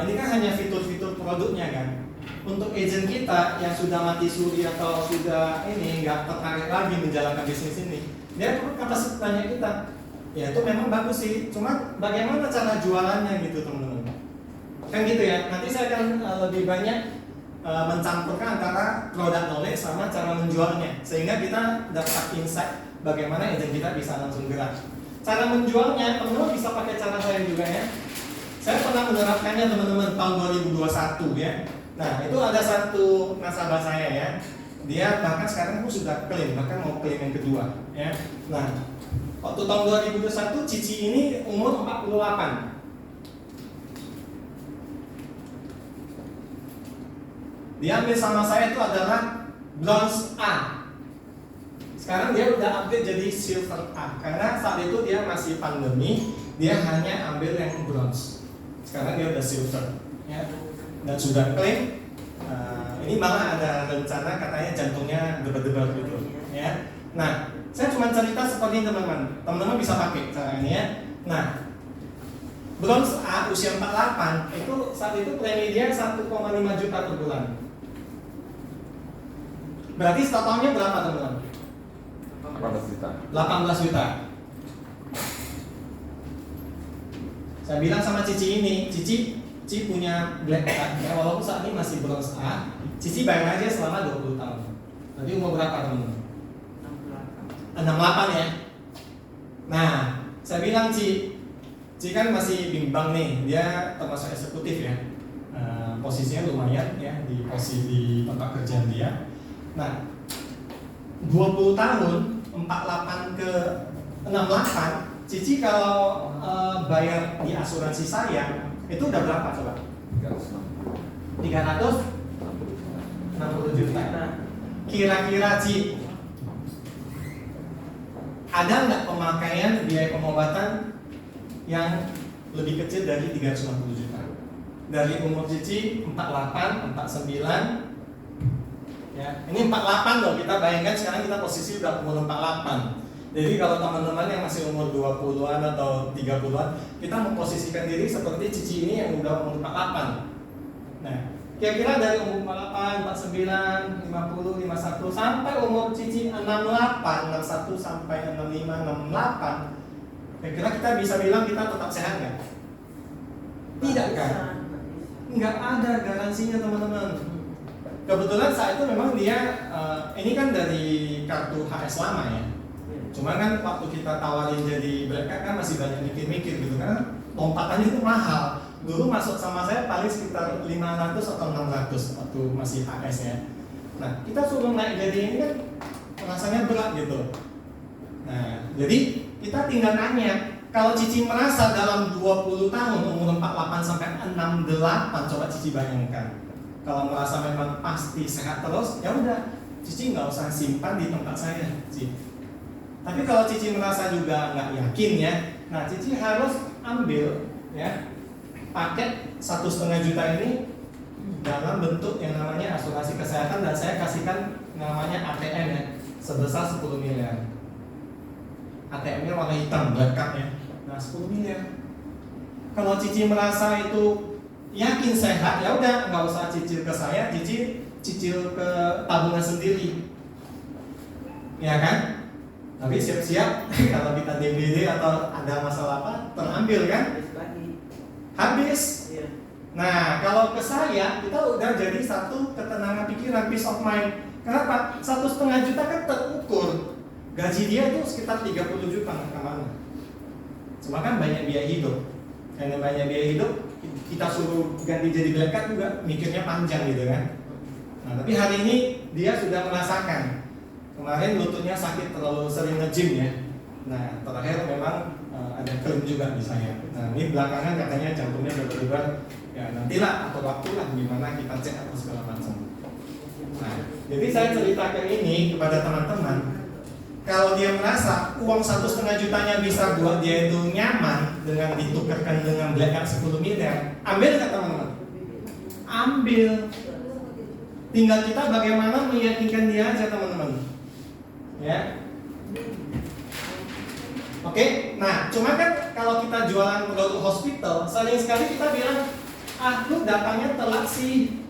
ini kan hanya fitur-fitur produknya kan. Untuk agent kita yang sudah mati suri atau sudah ini nggak tertarik lagi menjalankan bisnis ini, dia perlu kapasitas tanya kita. Ya itu memang bagus sih, cuma bagaimana cara jualannya gitu teman-teman. Kan gitu ya. Nanti saya akan lebih banyak mencampurkan antara product knowledge sama cara menjualnya, sehingga kita dapat insight bagaimana agent kita bisa langsung gerak. Cara menjualnya teman-teman bisa pakai cara saya juga ya. Saya pernah menerapkannya teman-teman tahun 2021 ya. Nah itu ada satu nasabah saya ya, dia bahkan sekarang pun sudah klaim, bahkan mau klaim yang kedua ya. Nah waktu tahun 2021 Cici ini umur 48. Dia ambil sama saya itu adalah bronze A. Sekarang dia udah upgrade jadi silver A, karena saat itu dia masih pandemi, dia hanya ambil yang bronze. Sekarang dia udah silver ya. Dan sudah klaim. Ini malah ada rencana katanya jantungnya debar-debar gitu ya. Nah saya cuma cerita seperti ini teman-teman, teman-teman bisa pakai cara ini ya. Nah bronze A usia 48 itu saat itu premi dia 1,5 juta per bulan. Berarti totalnya berapa teman-teman? 18 juta. 18 juta. Saya bilang sama Cici ini, Cici punya black card ya, walaupun saat ini masih bronze A, Cici bayar aja selama 20 tahun. Nanti umur berapa teman-teman? 68 ya. Nah, saya bilang Ci kan masih bimbang nih, dia termasuk eksekutif ya. Posisinya lumayan ya di posisi di tempat kerjaan dia. Nah, 20 tahun 48 ke 68, Cici kalau bayar di asuransi saya itu udah berapa coba? 360 juta. Kira-kira Ci, ada nggak pemakaian biaya pengobatan yang lebih kecil dari 360 juta? Dari umur Cici 48, 49 ya. Ini 48 loh, kita bayangkan sekarang kita posisi udah umur 48. Jadi kalau teman-teman yang masih umur 20-an atau 30-an, kita memposisikan diri seperti Cici ini yang udah umur 48. Nah, kira-kira dari umur 48, 49, 50, 51 sampai umur Cici 68, 61 sampai 65, 68, kira-kira kita bisa bilang kita tetap sehat nggak? Tidak kan? Nggak ada garansinya teman-teman. Kebetulan saat itu memang dia ini kan dari kartu HS lama ya. Cuma kan waktu kita tawarin jadi black card kan masih banyak mikir-mikir gitu kan, lompatannya itu mahal. Dulu masuk sama saya paling sekitar 500 atau 600 waktu masih HS ya. Nah kita suruh naik jadi ini kan rasanya berat gitu. Nah jadi kita tinggal tanya, kalau Cici merasa dalam 20 tahun umur 48 sampai 68, coba Cici bayangkan. Kalau merasa memang pasti sehat terus, ya udah Cici nggak usah simpan di tempat saya, Cici. Tapi kalau Cici merasa juga nggak yakin ya, nah Cici harus ambil ya paket 1,5 juta ini dalam bentuk yang namanya asuransi kesehatan, dan saya kasihkan namanya ATM ya sebesar 10 miliar. ATM-nya warna hitam, black card ya. Nah 10 miliar. Kalau Cici merasa itu yakin sehat, ya udah nggak usah cicil ke saya, Cici cicil ke tabungan sendiri, ya kan? Tapi siap-siap kalau kita DBD atau ada masalah apa terambil kan? Habis lagi. Habis. Iya. Nah, kalau ke saya, kita udah jadi satu ketenangan pikiran, peace of mind. Kenapa? 1,5 juta kan terukur. Gaji dia tuh sekitar 30 juta kemana? Cuma kan banyak biaya hidup. Karena banyak biaya hidup, kita suruh ganti jadi black card juga mikirnya panjang gitu kan. Nah, tapi hari ini dia sudah merasakan. Kemarin lututnya sakit terlalu sering nge-gym ya. Nah, terakhir memang ada krim juga di saya. Nah, ini belakangan katanya jantungnya berubah. Ya nantilah atau waktulah gimana kita cek atau segala macam. Nah, jadi saya ceritakan ini kepada teman-teman. Kalau dia merasa uang 1,5 jutanya bisa buat dia itu nyaman dengan ditukarkan dengan black card 10 miliar, ambil nggak teman-teman? Ambil. Tinggal kita bagaimana meyakinkan dia aja teman-teman. Ya. Oke, nah cuma kan kalau kita jualan produk hospital, sering sekali kita bilang, lu datangnya telat sih.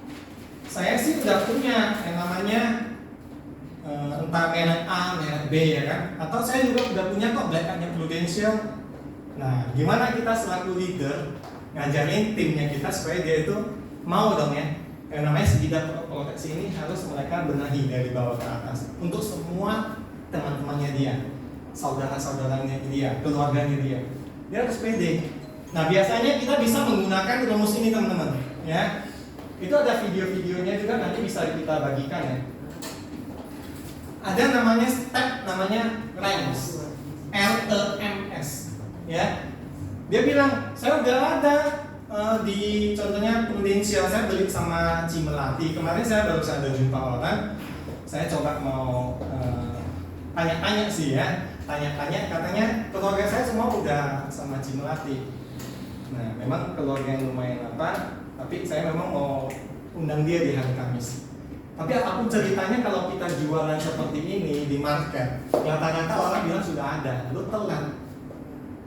Saya sih udah punya yang namanya entah merek A, merek B ya kan, atau saya juga udah punya kok black card-nya Prudential. Nah, gimana kita selaku leader ngajarin timnya kita supaya dia itu mau dong ya. Yang namanya segidang proteksi ini harus mereka benahi dari bawah ke atas untuk semua teman-temannya dia, saudara-saudaranya dia, keluarganya dia. Dia harus pede. Nah, biasanya kita bisa menggunakan rumus ini teman-teman, ya. Itu ada video-videonya juga nanti bisa kita bagikan ya. Ada namanya step, namanya REMS, REMS, ya. Dia bilang, saya udah ada di contohnya Prudential, saya beli sama Cimelati. Kemarin saya baru saja jumpa orang, saya coba mau tanya-tanya sih ya, tanya-tanya katanya keluarga saya semua udah sama Cimelati. Nah, memang keluarga yang lumayan apa, tapi saya memang mau undang dia di hari Kamis. Tapi apapun ceritanya kalau kita jualan seperti ini di market, rata-rata orang bilang sudah ada, lu telat.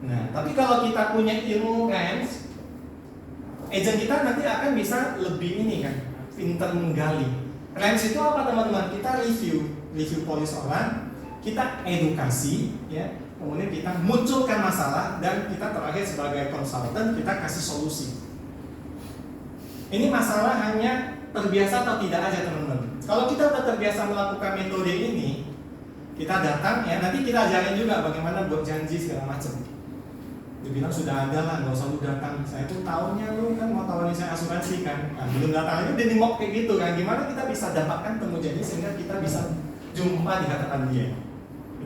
Nah, tapi kalau kita punya ilmu REMS, agent kita nanti akan bisa lebih ini kan, pintar menggali. REMS itu apa teman-teman? Kita review polis orang, kita edukasi, ya, kemudian kita munculkan masalah dan kita terakhir sebagai konsultan kita kasih solusi. Ini masalah hanya terbiasa atau tidak aja teman-teman. Kalau kita sudah terbiasa melakukan metode ini, kita datang ya, nanti kita ajarin juga bagaimana buat janji segala macam. Dibilang sudah ada lah, nggak usah lu datang. Saya tuh tahunya lu kan mau tawarin saya asuransi kan. Nah, belum datang aja udah dimok kayak gitu kan. Gimana kita bisa dapatkan temu janji sehingga kita bisa jumpa di hadapan dia.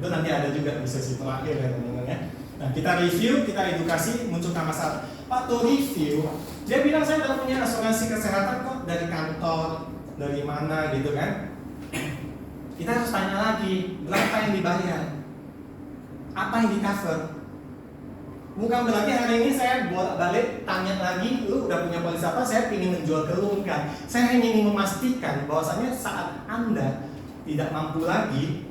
Itu nanti ada juga di sesi terakhir ya teman-teman ya. Nah, kita review, kita edukasi, munculkan masalah. Waktu review, dia bilang saya udah punya asuransi kesehatan kok dari kantor, dari mana gitu kan. Kita harus tanya lagi, berapa yang dibayar? Apa yang di cover? Bukan berarti hari ini saya bolak-balik tanya lagi, lu udah punya polis apa? Saya ingin menjual ke lu kan. Saya hanya ingin memastikan bahwasanya saat Anda tidak mampu lagi,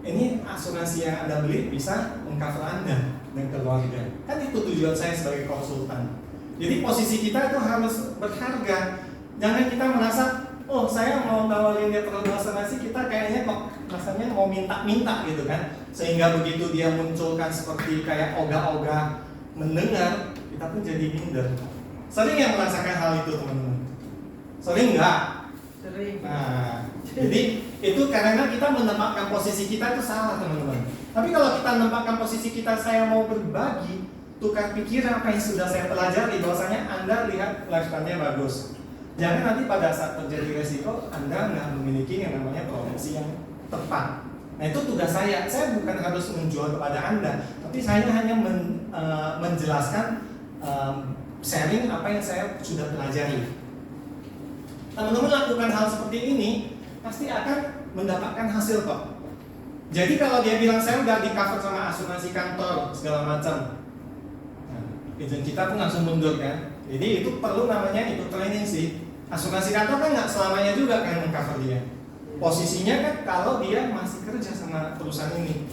ini asuransi yang Anda beli bisa mengcover Anda dan keluarga. Kan itu tujuan saya sebagai konsultan. Jadi posisi kita itu harus berharga. Jangan kita merasa, oh saya mau tawarin dia produk asuransi, kita kayaknya kok rasanya mau minta-minta gitu kan. Sehingga begitu dia munculkan seperti kayak ogah-ogah mendengar, kita pun jadi minder. Sering yang merasakan hal itu teman-teman? Sering nggak? Sering. Nah, jadi itu karena kita menempatkan posisi kita itu salah teman-teman. Tapi kalau kita menempatkan posisi kita, saya mau berbagi, tukar pikiran apa yang sudah saya pelajari, bahwasanya Anda lihat lifespan-nya bagus. Jangan nanti pada saat terjadi resiko, Anda nggak memiliki yang namanya proteksi yang tepat. Nah itu tugas saya bukan harus menjual kepada Anda, tapi saya hanya menjelaskan sharing apa yang saya sudah pelajari. Teman-teman lakukan hal seperti ini, pasti akan mendapatkan hasil kok. Jadi kalau dia bilang saya udah di cover sama asuransi kantor segala macam, nah, agent kita pun langsung mundur kan. Jadi itu perlu namanya ikut training sih. Asuransi kantor kan nggak selamanya juga kan mengcover dia. Posisinya kan kalau dia masih kerja sama perusahaan ini.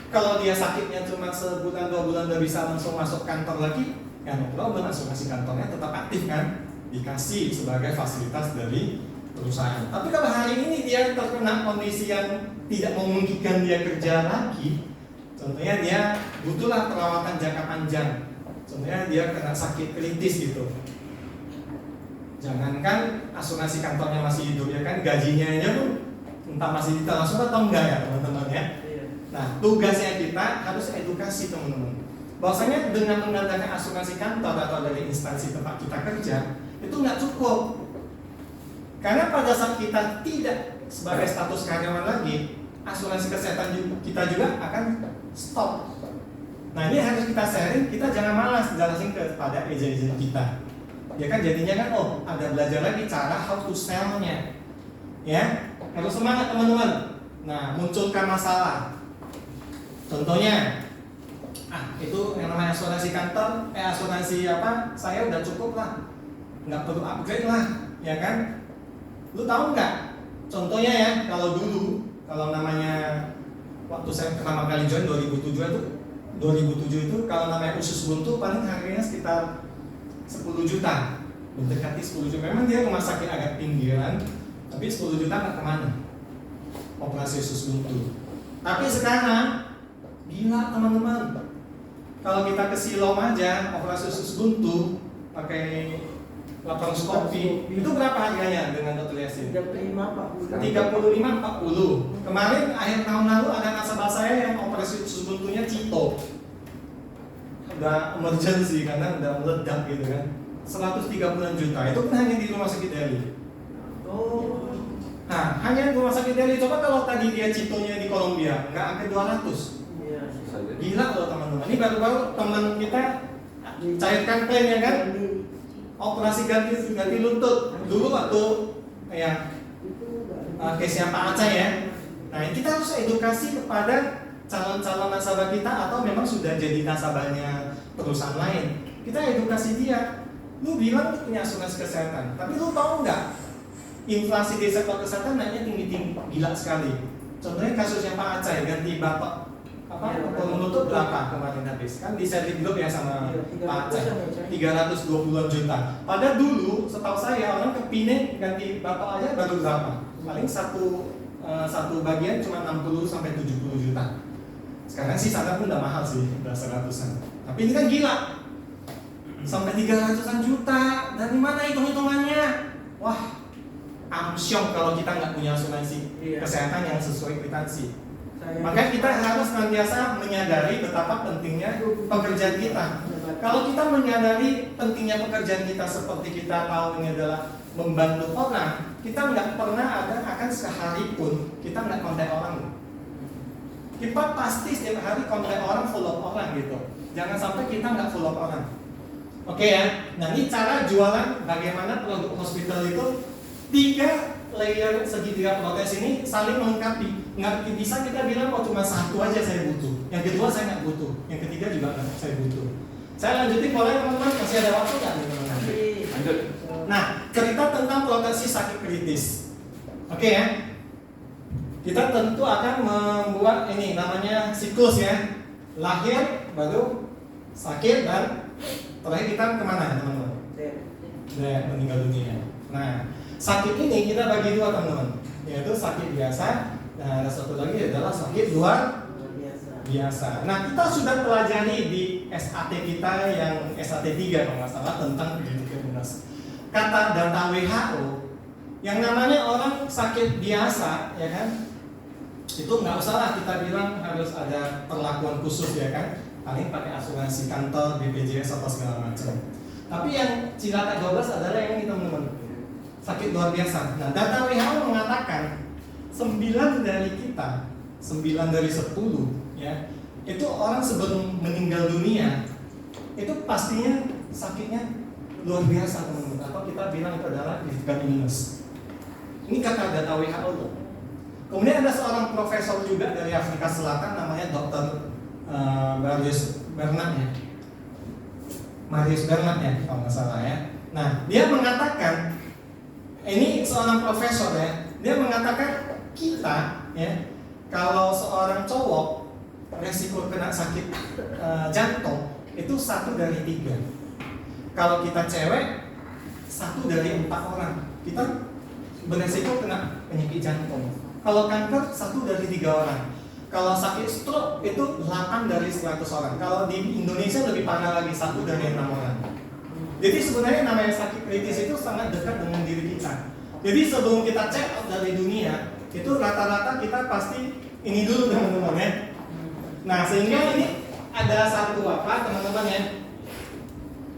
Kalau dia sakitnya cuma sebulan 2 bulan udah bisa langsung masuk kantor lagi, ya no problem, asuransi kantornya tetap aktif kan, dikasih sebagai fasilitas dari perusahaan. Tapi kalau hari ini dia terkena kondisi yang tidak memungkinkan dia kerja lagi, contohnya dia butuhlah perawatan jangka panjang, contohnya dia kena sakit kritis gitu. Jangankan asuransi kantornya masih hidup ya kan, gajinya aja tuh entah masih ditransfer atau enggak ya teman-teman ya. Iya. Nah, tugasnya kita harus edukasi teman-teman. Bahwasanya dengan menggunakan asuransi kantor atau dari instansi tempat kita kerja itu nggak cukup. Karena pada saat kita tidak sebagai status karyawan lagi, asuransi kesehatan kita juga akan stop. Nah, ini harus kita sharing, kita jangan malas jelasin kepada agent-agent kita. Ya kan jadinya kan, oh ada belajar lagi cara how to sell-nya. Ya, harus semangat teman-teman. Nah, munculkan masalah. Contohnya, itu yang namanya asuransi kantor, asuransi apa? Saya udah cukup lah, nggak perlu upgrade lah, ya kan? Lu tahu nggak? Contohnya ya, kalau dulu, kalau namanya waktu saya pertama kali join 2007 itu kalau namanya usus buntu paling harganya sekitar 10 juta, mendekati 10 juta. Memang dia rumah sakit agak pinggiran, tapi 10 juta nggak kemana operasi usus buntu. Tapi sekarang gila teman-teman, kalau kita ke Silom aja operasi usus buntu pakai laparoskopi itu berapa harganya dengan Dr. Yasin? 35-40. 35-40. Kemarin akhir tahun lalu ada nasabah saya yang operasi usus buntunya Cito, udah emergency karena udah meledak gitu kan, 130 juta. Itu pun hanya di rumah sakit Delhi. Oh. Nah, hanya di rumah sakit Delhi. Coba kalau tadi dia Citonya di Kolombia, nggak sampai 200. Iya. Gila loh teman-teman. Ini baru-baru teman kita cairkan klaim ya kan, operasi ganti lutut. Dulu waktu ya case-nya Pak Aceh ya. Nah, kita harus edukasi kepada calon-calon nasabah kita atau memang sudah jadi nasabahnya perusahaan lain. Kita edukasi dia. Lu bilang lu punya asuransi kesehatan, tapi lu tahu nggak inflasi di sektor kesehatan naiknya tinggi-tinggi, gila sekali. Contohnya kasusnya Pak Aceh ganti bapak lutut berapa kemarin habis kan di Selling Group ya sama Pak Aceh 320 juta. Padahal dulu setahu saya orang kepine ganti bapak aja baru berapa? Paling satu bagian cuma 60 sampai 70 juta. Sekarang sih sana pun udah mahal sih, udah 100-an. Tapi ini kan gila, sampai 300-an juta. Dari mana hitung-hitungannya? Wah, amsyong kalau kita nggak punya asuransi kesehatan yang sesuai kwitansi. Makanya kita harus senantiasa menyadari betapa pentingnya pekerjaan kita. Kalau kita menyadari pentingnya pekerjaan kita seperti kita tahu ini adalah membantu orang, kita nggak pernah akan sehari pun kita nggak kontak orang. Kita pasti setiap hari kontak orang, follow orang gitu. Jangan sampai kita nggak follow orang. Oke ya. Nah ini cara jualan bagaimana produk hospital itu 3 layer segitiga protes ini saling melengkapi. Nggak bisa kita bilang oh cuma satu aja saya butuh. Yang kedua saya nggak butuh. Yang ketiga juga nggak saya butuh. Saya lanjutin boleh teman-teman, masih ada waktu nggak teman-teman? Lanjut. Nah cerita tentang proteksi sakit kritis. Oke ya. Kita tentu akan membuat ini namanya siklus ya, lahir baru sakit dan terakhir kita kemana teman-teman? Meninggal dunia. Nah sakit ini kita bagi dua teman-teman, yaitu sakit biasa. Nah ada satu lagi adalah sakit luar biasa. Nah kita sudah pelajari di SAT kita yang SAT 3 kalau nggak salah tentang critical illness. Kata data WHO yang namanya orang sakit biasa ya kan, itu nggak usah lah kita bilang harus ada perlakuan khusus ya kan, paling pakai asuransi kantor, BPJS atau segala macam. Tapi yang cilaka 12 adalah yang ini teman-teman, sakit luar biasa. Nah data WHO mengatakan 9 dari kita, 9 dari 10 ya, itu orang sebelum meninggal dunia itu pastinya sakitnya luar biasa teman-teman, atau kita bilang itu adalah critical illness. Ini kata data WHO loh. Kemudian ada seorang profesor juga dari Afrika Selatan namanya Dr. Marius Bernard ya kalau nggak salah ya. Nah dia mengatakan, ini seorang profesor ya, dia mengatakan kita ya kalau seorang cowok resiko kena sakit jantung itu 1 dari 3. Kalau kita cewek, 1 dari 4 orang kita beresiko kena penyakit jantung. Kalau kanker, 1 dari 3 orang. Kalau sakit stroke itu 8 dari 100 orang. Kalau di Indonesia lebih parah lagi, 1 dari 6 orang. Jadi sebenarnya namanya sakit kritis itu sangat dekat dengan diri kita. Jadi sebelum kita check out dari dunia, itu rata-rata kita pasti ini dulu teman-teman ya. Nah sehingga ini ada satu apa teman-teman ya.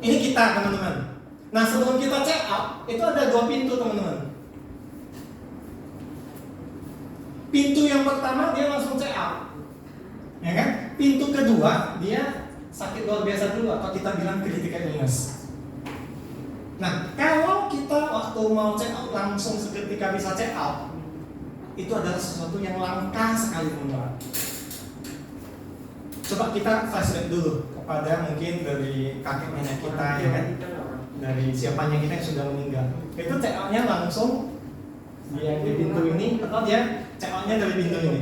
Ini kita teman-teman. Nah sebelum kita check out, itu ada 2 pintu teman-teman. Pintu yang pertama dia langsung check out, ya kan? Pintu kedua dia sakit luar biasa dulu atau kita bilang critical illness. Nah, kalau kita waktu mau check out langsung seketika bisa check out, itu adalah sesuatu yang langka sekali teman-teman. Coba kita flashback dulu kepada mungkin dari kakek nenek kita ya kan, dari siapanya kita yang sudah meninggal. Itu check outnya langsung dia di pintu ini atau dia check outnya dari pintu ini.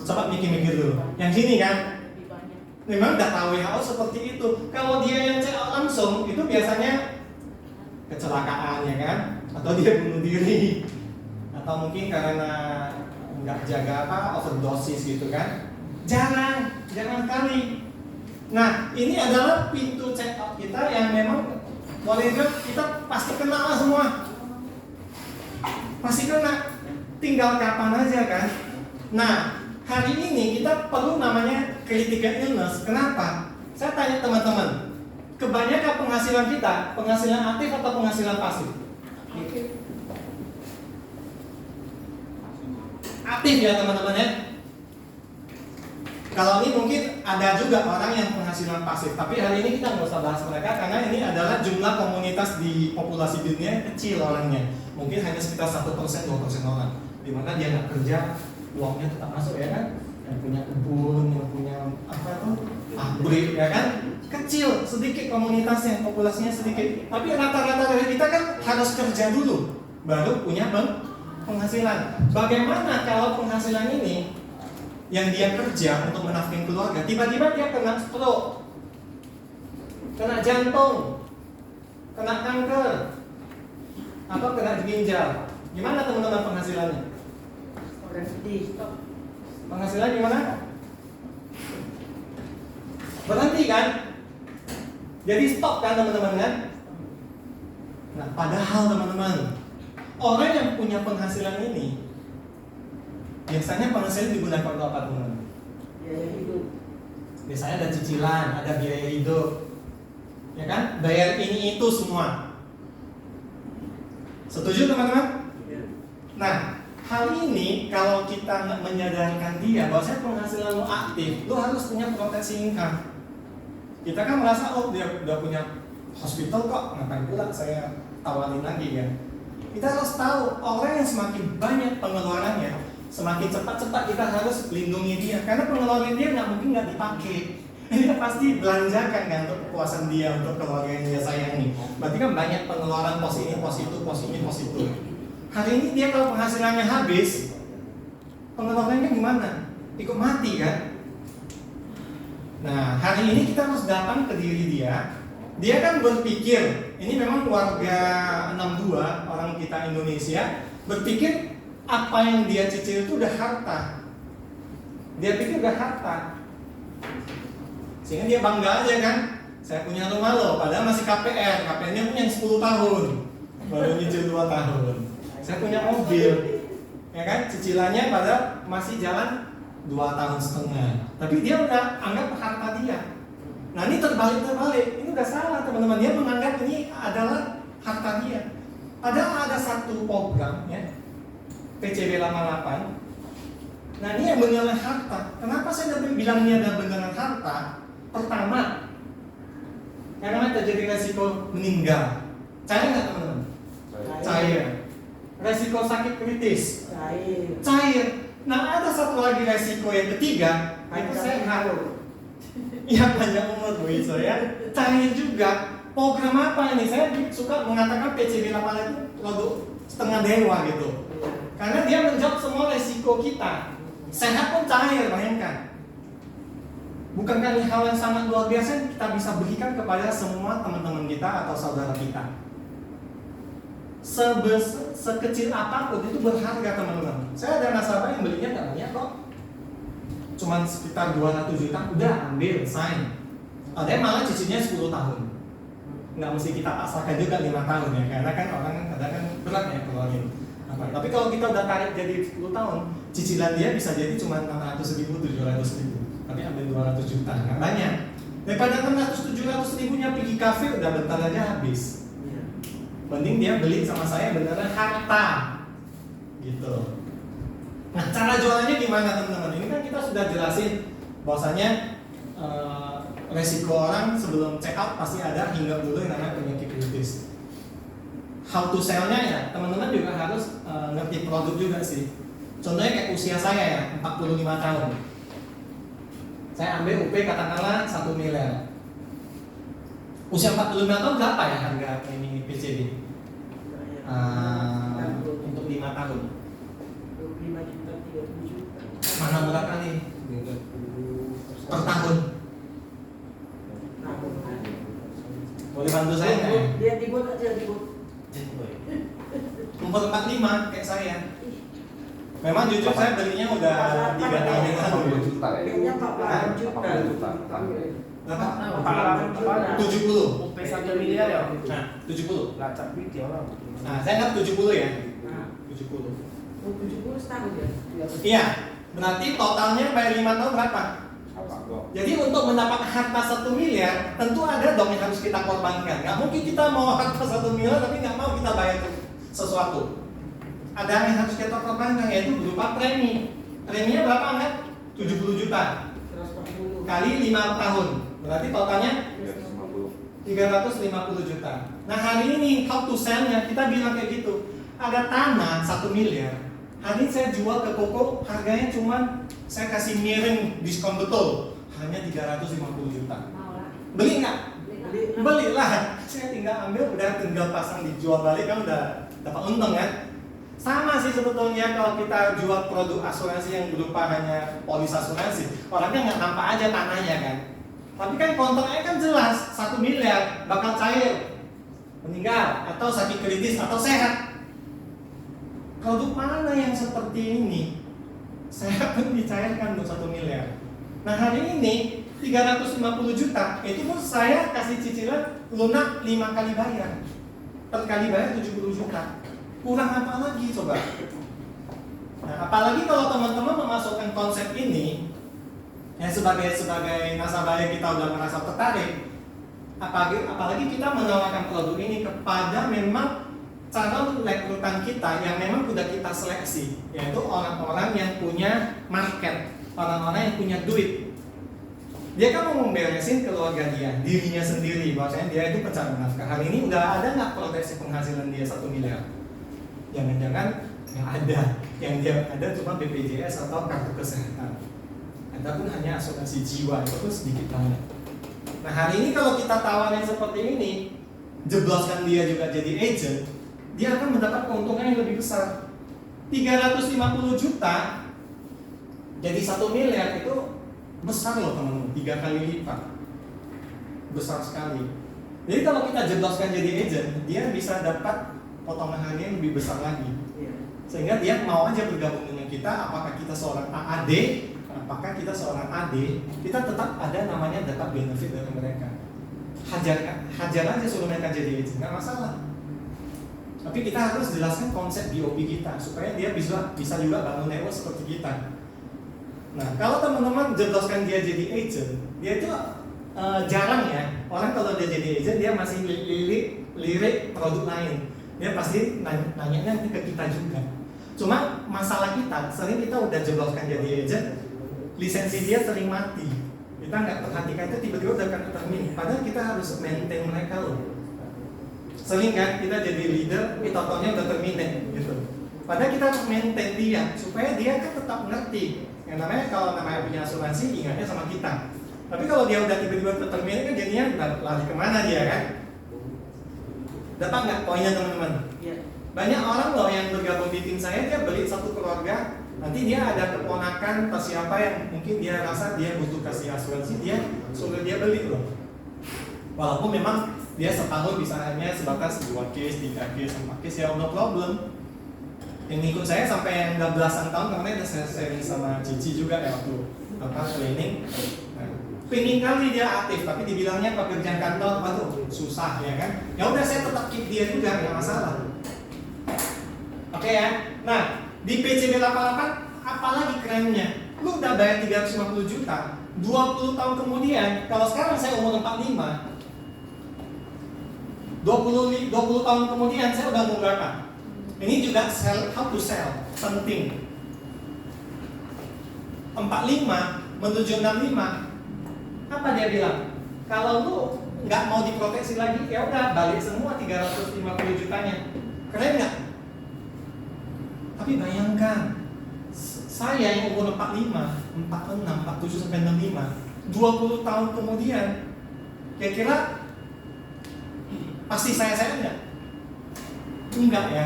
Coba mikir-mikir dulu. Yang sini kan? Memang data WHO seperti itu. Kalau dia yang check out langsung, itu biasanya kecelakaan ya kan? Atau dia bunuh diri, atau mungkin karena nggak jaga overdosis gitu kan? Jarang kali. Nah, ini adalah pintu check out kita yang memang boleh kita pasti kena semua. Pasti kena. Tinggal kapan aja kan? Nah, hari ini kita perlu namanya critical illness. Kenapa? Saya tanya teman-teman, kebanyakan penghasilan kita, penghasilan aktif atau penghasilan pasif? Aktif ya teman-teman ya. Kalau ini mungkin ada juga orang yang penghasilan pasif, tapi hari ini kita nggak usah bahas mereka karena ini adalah jumlah komunitas di populasi dunia kecil orangnya. Mungkin hanya sekitar 1%, 2% orang, di mana dia nggak kerja, uangnya tetap masuk ya kan? Yang punya kebun, yang punya apa tuh pabrik ya kan? Kecil, sedikit komunitasnya, populasinya sedikit. Tapi rata-rata dari kita kan harus kerja dulu, baru punya penghasilan. Bagaimana kalau penghasilan ini yang dia kerja untuk menafkahi keluarga, tiba-tiba dia kena stroke, kena jantung, kena kanker, atau kena ginjal? Gimana teman-teman penghasilannya? Berhenti. Penghasilan gimana? Berhenti kan? Jadi stop kan teman-teman kan? Nah padahal teman-teman, orang yang punya penghasilan ini biasanya penghasilan digunakan untuk apa teman-teman? Biaya hidup. Biasanya ada cicilan, ada biaya hidup, ya kan? Bayar ini itu semua. Setuju teman-teman? Ya. Nah, hal ini kalau kita menyadarkan dia bahwa saya penghasilan lo aktif, lo harus punya proteksi income. Kita kan merasa oh dia udah punya hospital kok, ngapain pula saya tawarin lagi kan? Kita harus tahu orang yang semakin banyak pengeluarannya, semakin cepat-cepat kita harus lindungi dia karena pengeluaran dia nggak mungkin nggak dipakai. Dia pasti belanjakan kan untuk kepuasan dia, untuk keluarga yang dia sayangi. Berarti kan banyak pengeluaran pos ini, pos itu, pos ini, pos itu. Hari ini dia kalau penghasilannya habis, pengeluarannya gimana? Ikut mati kan? Nah, hari ini kita harus datang ke diri dia. Dia kan berpikir, ini memang keluarga 62 orang kita Indonesia berpikir apa yang dia cicil itu udah harta. Dia pikir udah harta. Sehingga dia bangga aja kan, saya punya rumah loh, padahal masih KPR. KPR-nya punya 10 tahun, baru nyicil 2 tahun. Saya punya mobil, ya kan, cicilannya pada masih jalan 2 tahun setengah. Tapi dia udah anggap harta dia. Nah ini terbalik, ini udah salah teman-teman. Dia menganggap ini adalah harta dia. Padahal ada satu program ya, PCB 88. Nah ini yang beneran harta. Kenapa saya bilang ini ada beneran harta? Pertama, karena terjadi resiko meninggal. Cair nggak teman-teman? Cair. Resiko sakit kritis. Cair. Nah ada satu lagi resiko yang ketiga, itu sehat. Yang panjang umur Bu Iso ya. Cair juga. Program apa ini? Saya suka mengatakan PCB 88 itu produk setengah dewa gitu. Karena dia menjawab semua resiko kita. Sehat pun cair, bayangkan. Bukankah ini hal yang sangat luar biasa yang kita bisa berikan kepada semua teman-teman kita atau saudara kita? Sekecil apapun itu berharga teman-teman. Saya ada nasabah yang belinya nggak banyak kok, cuman sekitar 200 juta, udah ambil, sign. Ada yang malah cicinya 10 tahun. Nggak mesti kita pasarkan juga 5 tahun ya, karena kan orang kadang kan berat ya keluarin apa. Tapi kalau kita udah tarik jadi 10 tahun, cicilan dia bisa jadi cuma 600 ribu, 700 ribu. Tapi ambil 200 juta, nggak banyak. Daripada 600-700 ribunya pergi kafe udah bentar aja habis. Mending dia beli sama saya beneran harta gitu. Nah, cara jualannya gimana teman-teman? Ini kan kita sudah jelasin bahwasanya resiko orang sebelum check out pasti ada hinggap dulu yang namanya penyakit kritis. How to sell-nya ya, teman-teman juga harus ngerti produk juga sih. Contohnya kayak usia saya ya, 45 tahun. Saya ambil UP katakanlah 1 miliar. Usia 45 tahun berapa ya harga ini PCD? Untuk 5 tahun. 25 juta, 30 juta. Mana murah kali? Per tahun. Boleh bantu saya nggak ya? Dia dibuat aja, dibuat. Umur 45 kayak saya. Memang jujur saya belinya udah 3 tahun yang lalu. 80 juta ya? Kayaknya 48 juta. 80 juta. Berapa? 70. UP 1 miliar ya? Nah, 70. Lacak video lah. Nah, saya anggap 70 ya. Nah, 70. 70 setahun ya. Iya. Berarti totalnya bayar 5 tahun berapa? Apa kok? Jadi untuk mendapat harta 1 miliar, tentu ada dong yang harus kita korbankan. Nggak mungkin kita mau harta 1 miliar tapi nggak mau kita bayar sesuatu. Ada yang harus kita korbankan, yaitu berupa premi. Preminya berapa enggak? 70 juta 140. kali 5 tahun. Berarti totalnya 350. 350 juta. Nah, hari ini how to sell-nya kita bilang kayak gitu. Ada tanah 1 miliar. Hari ini saya jual ke Koko, harganya cuma saya kasih miring diskon betul, hanya 350 juta. Mau lah. Beli nggak? Beli. Belilah. Saya tinggal ambil, udah tinggal pasang dijual balik kan udah dapat untung kan? Sama sih sebetulnya kalau kita jual produk asuransi yang berupa hanya polis asuransi, orangnya nggak nampak aja tanahnya kan. Tapi kan kontraknya kan jelas 1 miliar bakal cair, meninggal atau sakit kritis atau sehat. Produk mana yang seperti ini? Sehat pun dicairkan untuk 1 miliar. Nah, hari ini 350 juta itu pun saya kasih cicilan lunak 5 kali bayar. Per kali bayar 70 juta. Kurang apa lagi coba? Nah, apalagi kalau teman-teman memasukkan konsep ini ya sebagai nasabah kita udah merasa tertarik. Apalagi kita menawarkan produk ini kepada memang cara rekrutan kita yang memang sudah kita seleksi, yaitu orang-orang yang punya market, orang-orang yang punya duit. Dia kan mau memberesin keluarga dia, dirinya sendiri, bahwasanya dia itu pencari nafkah. Hari ini udah ada nggak proteksi penghasilan dia 1 miliar? Jangan-jangan nggak ada, yang dia ada cuma BPJS atau kartu kesehatan. Adapun hanya asuransi jiwa itu sedikit banget. Nah, hari ini kalau kita tawarin seperti ini, jebloskan dia juga jadi agent, dia akan mendapat keuntungan yang lebih besar. 350 juta jadi 1 miliar itu besar loh teman-teman, 3 kali lipat. Besar sekali. Jadi kalau kita jebloskan jadi agent, dia bisa dapat potongan harga yang lebih besar lagi. Iya. Sehingga dia mau aja bergabung dengan kita, apakah kita seorang AAD, apakah kita seorang AD, kita tetap ada namanya dapat benefit dari mereka. Hajar aja suruh mereka jadi agent, nggak masalah. Tapi kita harus jelaskan konsep BOP kita supaya dia bisa juga bangun network seperti kita. Nah, kalau teman-teman jebloskan dia jadi agent, dia itu jarang ya. Orang kalau dia jadi agent dia masih lirik produk lain. Dia pasti nanya nanti ke kita juga. Cuma masalah kita, sering kita udah jebloskan jadi agent, lisensi dia sering mati. Kita nggak perhatikan itu tiba-tiba udah kan termin. Padahal kita harus maintain mereka loh. Sering kan kita jadi leader, totalnya udah terminate gitu. Padahal kita harus maintain dia supaya dia kan tetap ngerti. Yang namanya kalau namanya punya asuransi ingatnya sama kita. Tapi kalau dia udah tiba-tiba terminate kan jadinya lari kemana dia kan? Dapat nggak poinnya teman-teman? Iya. Banyak orang loh yang bergabung di tim saya, dia beli satu keluarga Nanti dia ada keponakan atau siapa yang mungkin dia rasa dia butuh kasih asuransi, dia suruh dia beli loh. Walaupun memang dia setahun bisa hanya sebatas 2 case, 3 case, 4 case, ya no problem. Yang ngikut saya sampai yang udah belasan tahun, karena ada saya sharing sama Cici juga ya waktu training. Nah, pengen kali dia aktif, tapi dibilangnya pekerjaan kantor, waduh susah ya kan. Ya udah saya tetap keep dia juga, nggak masalah. Oke ya. Nah, di PCB 88 apalagi kerennya? Lu udah bayar 350 juta, 20 tahun kemudian, kalau sekarang saya umur 45, 20 tahun kemudian saya udah umur berapa? Ini juga sell, how to sell, penting. 45 menuju 65, apa dia bilang? Kalau lu nggak mau diproteksi lagi, ya udah balik semua 350 jutanya. Keren nggak? Tapi bayangkan, saya yang umur 45, 46, 47 sampai 65, 20 tahun kemudian, kira-kira pasti saya enggak? Enggak ya.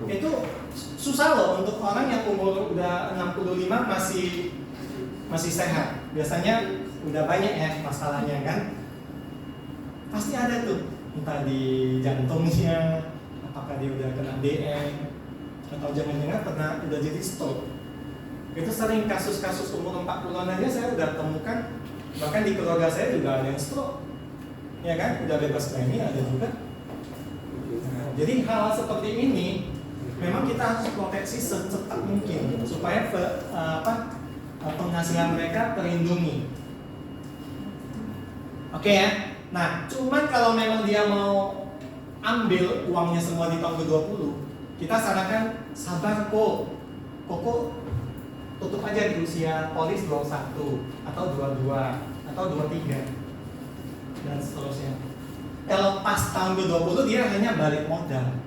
Itu susah loh untuk orang yang umur udah 65 masih sehat. Biasanya udah banyak ya masalahnya kan. Pasti ada tuh, entah di jantungnya, apakah dia udah kena DM, atau jangan-jangan pernah udah jadi stroke. Itu sering kasus-kasus umur 40-an aja saya udah temukan, bahkan di keluarga saya juga ada yang stroke. Ya kan, udah bebas premi ada juga. Nah, jadi hal seperti ini memang kita harus proteksi secepat mungkin supaya penghasilan mereka terlindungi. Oke ya. Nah, cuman kalau memang dia mau ambil uangnya semua di tahun ke-20, kita sarankan sabar kok. Koko tutup aja di usia polis 21 atau 22 atau 23 dan seterusnya. Kalau pas tahun ke-20 dia hanya balik modal.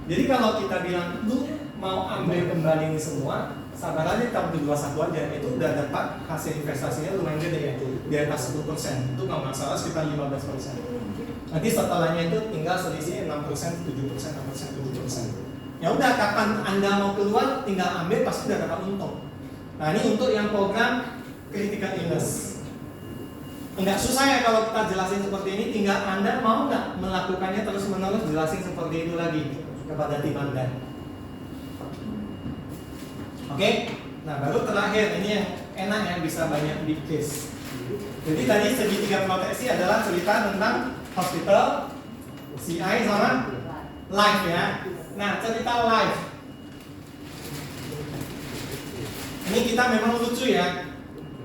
Jadi kalau kita bilang lu mau ambil kembali ini semua, sabar aja tahun ke-21 aja, itu udah dapat hasil investasinya lumayan gede ya, di atas 10%. Itu nggak masalah, sekitar 15%. Nanti setelahnya itu tinggal selisih 6%, 7%, 6%, 7%. Ya udah, kapan Anda mau keluar tinggal ambil, pasti udah dapat untung. Nah, ini untuk yang program critical illness. Enggak susah ya kalau kita jelasin seperti ini, tinggal Anda mau nggak melakukannya terus-menerus, jelasin seperti itu lagi kepada tim Anda. Oke? Nah, baru terakhir, ini yang enak ya, bisa banyak di case. Jadi tadi segitiga proteksi adalah cerita tentang hospital, CI sama life ya. Nah, cerita life. Ini kita memang lucu ya.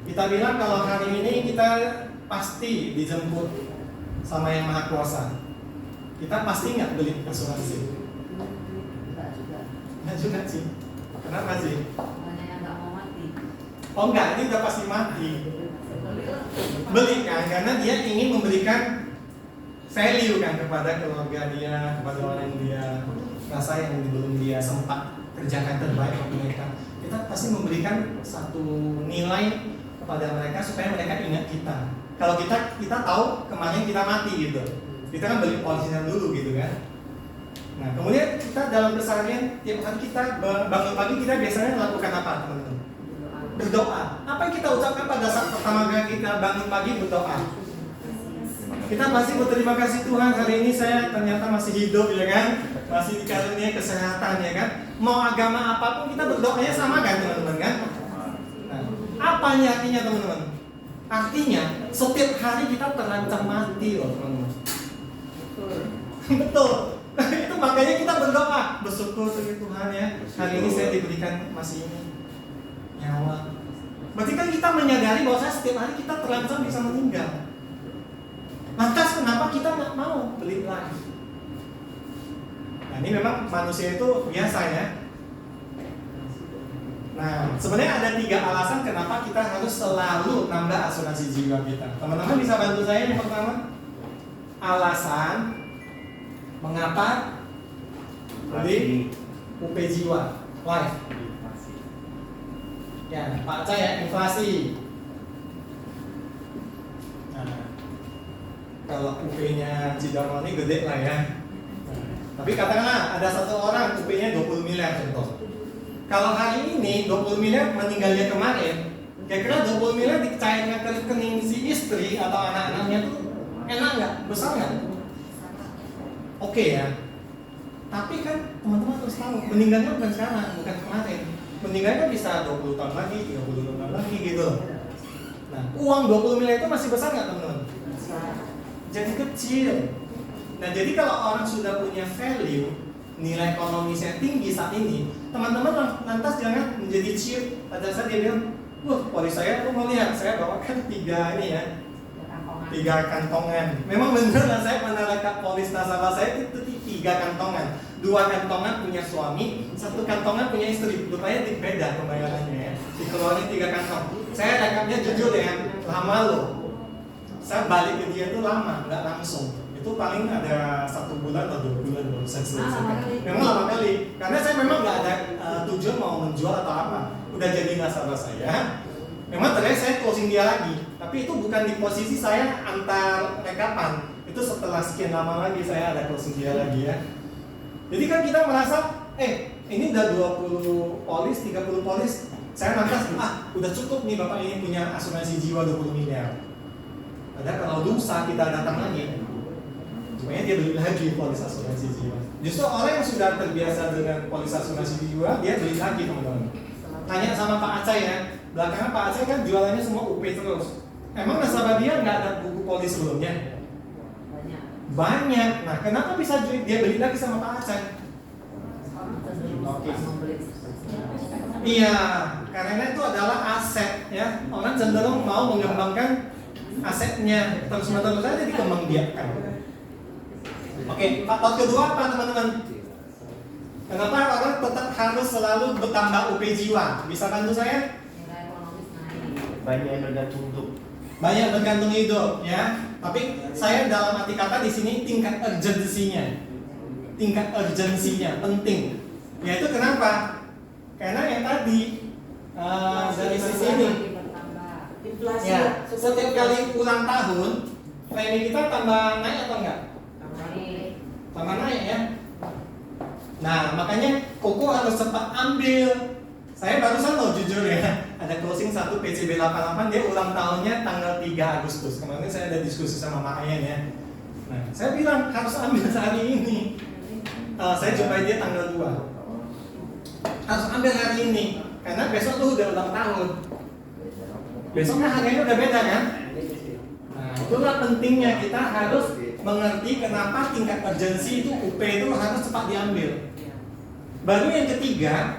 Kita bilang kalau hari ini kita pasti dijemput sama Yang Maha Kuasa. Kita pasti nggak beli asuransi? Nggak juga sih. Kenapa sih? Banyak yang nggak mau mati. Oh enggak, ini udah pasti mati. Beli kan, karena dia ingin memberikan value kan kepada keluarga dia, kepada orang yang dia rasa yang belum dia sempat kerjakan terbaik untuk mereka. Kita pasti memberikan satu nilai kepada mereka supaya mereka ingat kita. Kalau kita tahu kemarin kita mati gitu, kita kan beli polisinya dulu gitu kan. Nah kemudian kita dalam keseharian tiap hari kita bangun pagi kita biasanya melakukan apa teman-teman? Berdoa. Apa yang kita ucapkan pada saat pertama kali kita bangun pagi berdoa? Kita masih berterima kasih Tuhan, hari ini saya ternyata masih hidup ya kan, masih dikaruniai kesehatan ya kan. Mau agama apapun kita berdoanya sama kan teman-teman kan? Nah, apa artinya teman-teman? Artinya setiap hari kita terancam mati loh teman-teman. Betul. Itu makanya kita berdoa, bersyukur sama Tuhan ya, hari ini saya diberikan masih ini nyawa. Berarti kan kita menyadari bahwa setiap hari kita terancam bisa meninggal. Lantas kenapa kita nggak mau beli life? Nah ini memang manusia itu biasa ya. Nah sebenarnya ada 3 alasan kenapa kita harus selalu nambah asuransi jiwa kita. Teman-teman bisa bantu saya yang pertama? Alasan mengapa beli UP jiwa life? Ya Pak Ca ya, inflasi. Nah, kalau UP-nya Cidamal ini gede lah ya. Tapi katakanlah ada satu orang UP-nya 20 miliar contoh. kalau hari ini 20 miliar meninggalnya kemarin, kira-kira 20 miliar dicairkan ke rekening si istri atau anak-anaknya tuh enak nggak? Besar nggak? Oke ya. Tapi kan teman-teman harus tahu, meninggalnya bukan sekarang, bukan kemarin. Meninggalnya bisa 20 tahun lagi, 30 tahun lagi gitu. Nah, uang 20 miliar itu masih besar nggak teman-teman? Jadi kecil. Nah, jadi kalau orang sudah punya value, nilai ekonomisnya tinggi saat ini, teman-teman lantas jangan menjadi ciut. Pada saat dia bilang, wah, polis saya, aku mau lihat, saya bawakan 3 ini ya, 3 kantongan. Memang benar lah, saya pernah lihat polis nasabah saya itu 3 kantongan. 2 kantongan punya suami, 1 kantongan punya istri. Rupanya beda pembayarannya ya. Dikeluarin 3 kantong. Saya rekapnya jujur ya, lama loh. Saya balik ke dia tuh lama, nggak langsung. Itu paling ada 1 bulan atau 2 bulan baru saya selesaikan. Memang lama kali, karena saya memang nggak ada tujuan mau menjual atau apa. Udah jadi nasabah saya. Memang ternyata saya closing dia lagi, tapi itu bukan di posisi saya antar rekapan. Itu setelah sekian lama lagi saya ada closing dia lagi ya. Jadi kan kita merasa, ini udah 20 polis, 30 polis, saya lantas, udah cukup nih bapak ini punya asuransi jiwa 20 miliar. Padahal kalau lusa kita datang lagi, sebenarnya dia beli lagi polis asuransi jiwa. Justru orang yang sudah terbiasa dengan polis asuransi jiwa, dia beli lagi teman-teman. Tanya sama Pak Acai ya, belakangan Pak Acai kan jualannya semua UP terus. Emang nasabah dia nggak ada buku polis sebelumnya? Banyak. Nah, kenapa bisa dia beli lagi sama Pak Acai? Iya, karena itu adalah aset ya. Orang cenderung mau mengembangkan asetnya terus-menerus saja dikembangbiakkan. Oke, faktor kedua apa teman-teman? Kenapa orang tetap harus selalu bertambah UP jiwa? Bisa bantu saya? Banyak yang bergantung hidup. Banyak bergantung hidup ya. Tapi saya dalam arti kata di sini tingkat urgensinya. Tingkat urgensinya penting. Yaitu kenapa? Karena yang tadi dari sisi ini Inflasi ya, setiap kali ulang tahun premi kita tambah naik atau enggak? Tambah naik ya. Nah, makanya Koko harus cepat ambil. Saya barusan loh jujur ya, ada closing 1 PCB 88, dia ulang tahunnya tanggal 3 Agustus. Kemarin saya ada diskusi sama Mak Ayen ya. Nah, saya bilang harus ambil hari ini. Saya jumpai dia tanggal 2. Harus ambil hari ini, karena besok tuh udah ulang tahun. Besoknya harganya udah beda kan? Nah, itulah pentingnya kita harus mengerti kenapa tingkat urgensi itu UP itu harus cepat diambil. Baru yang ketiga,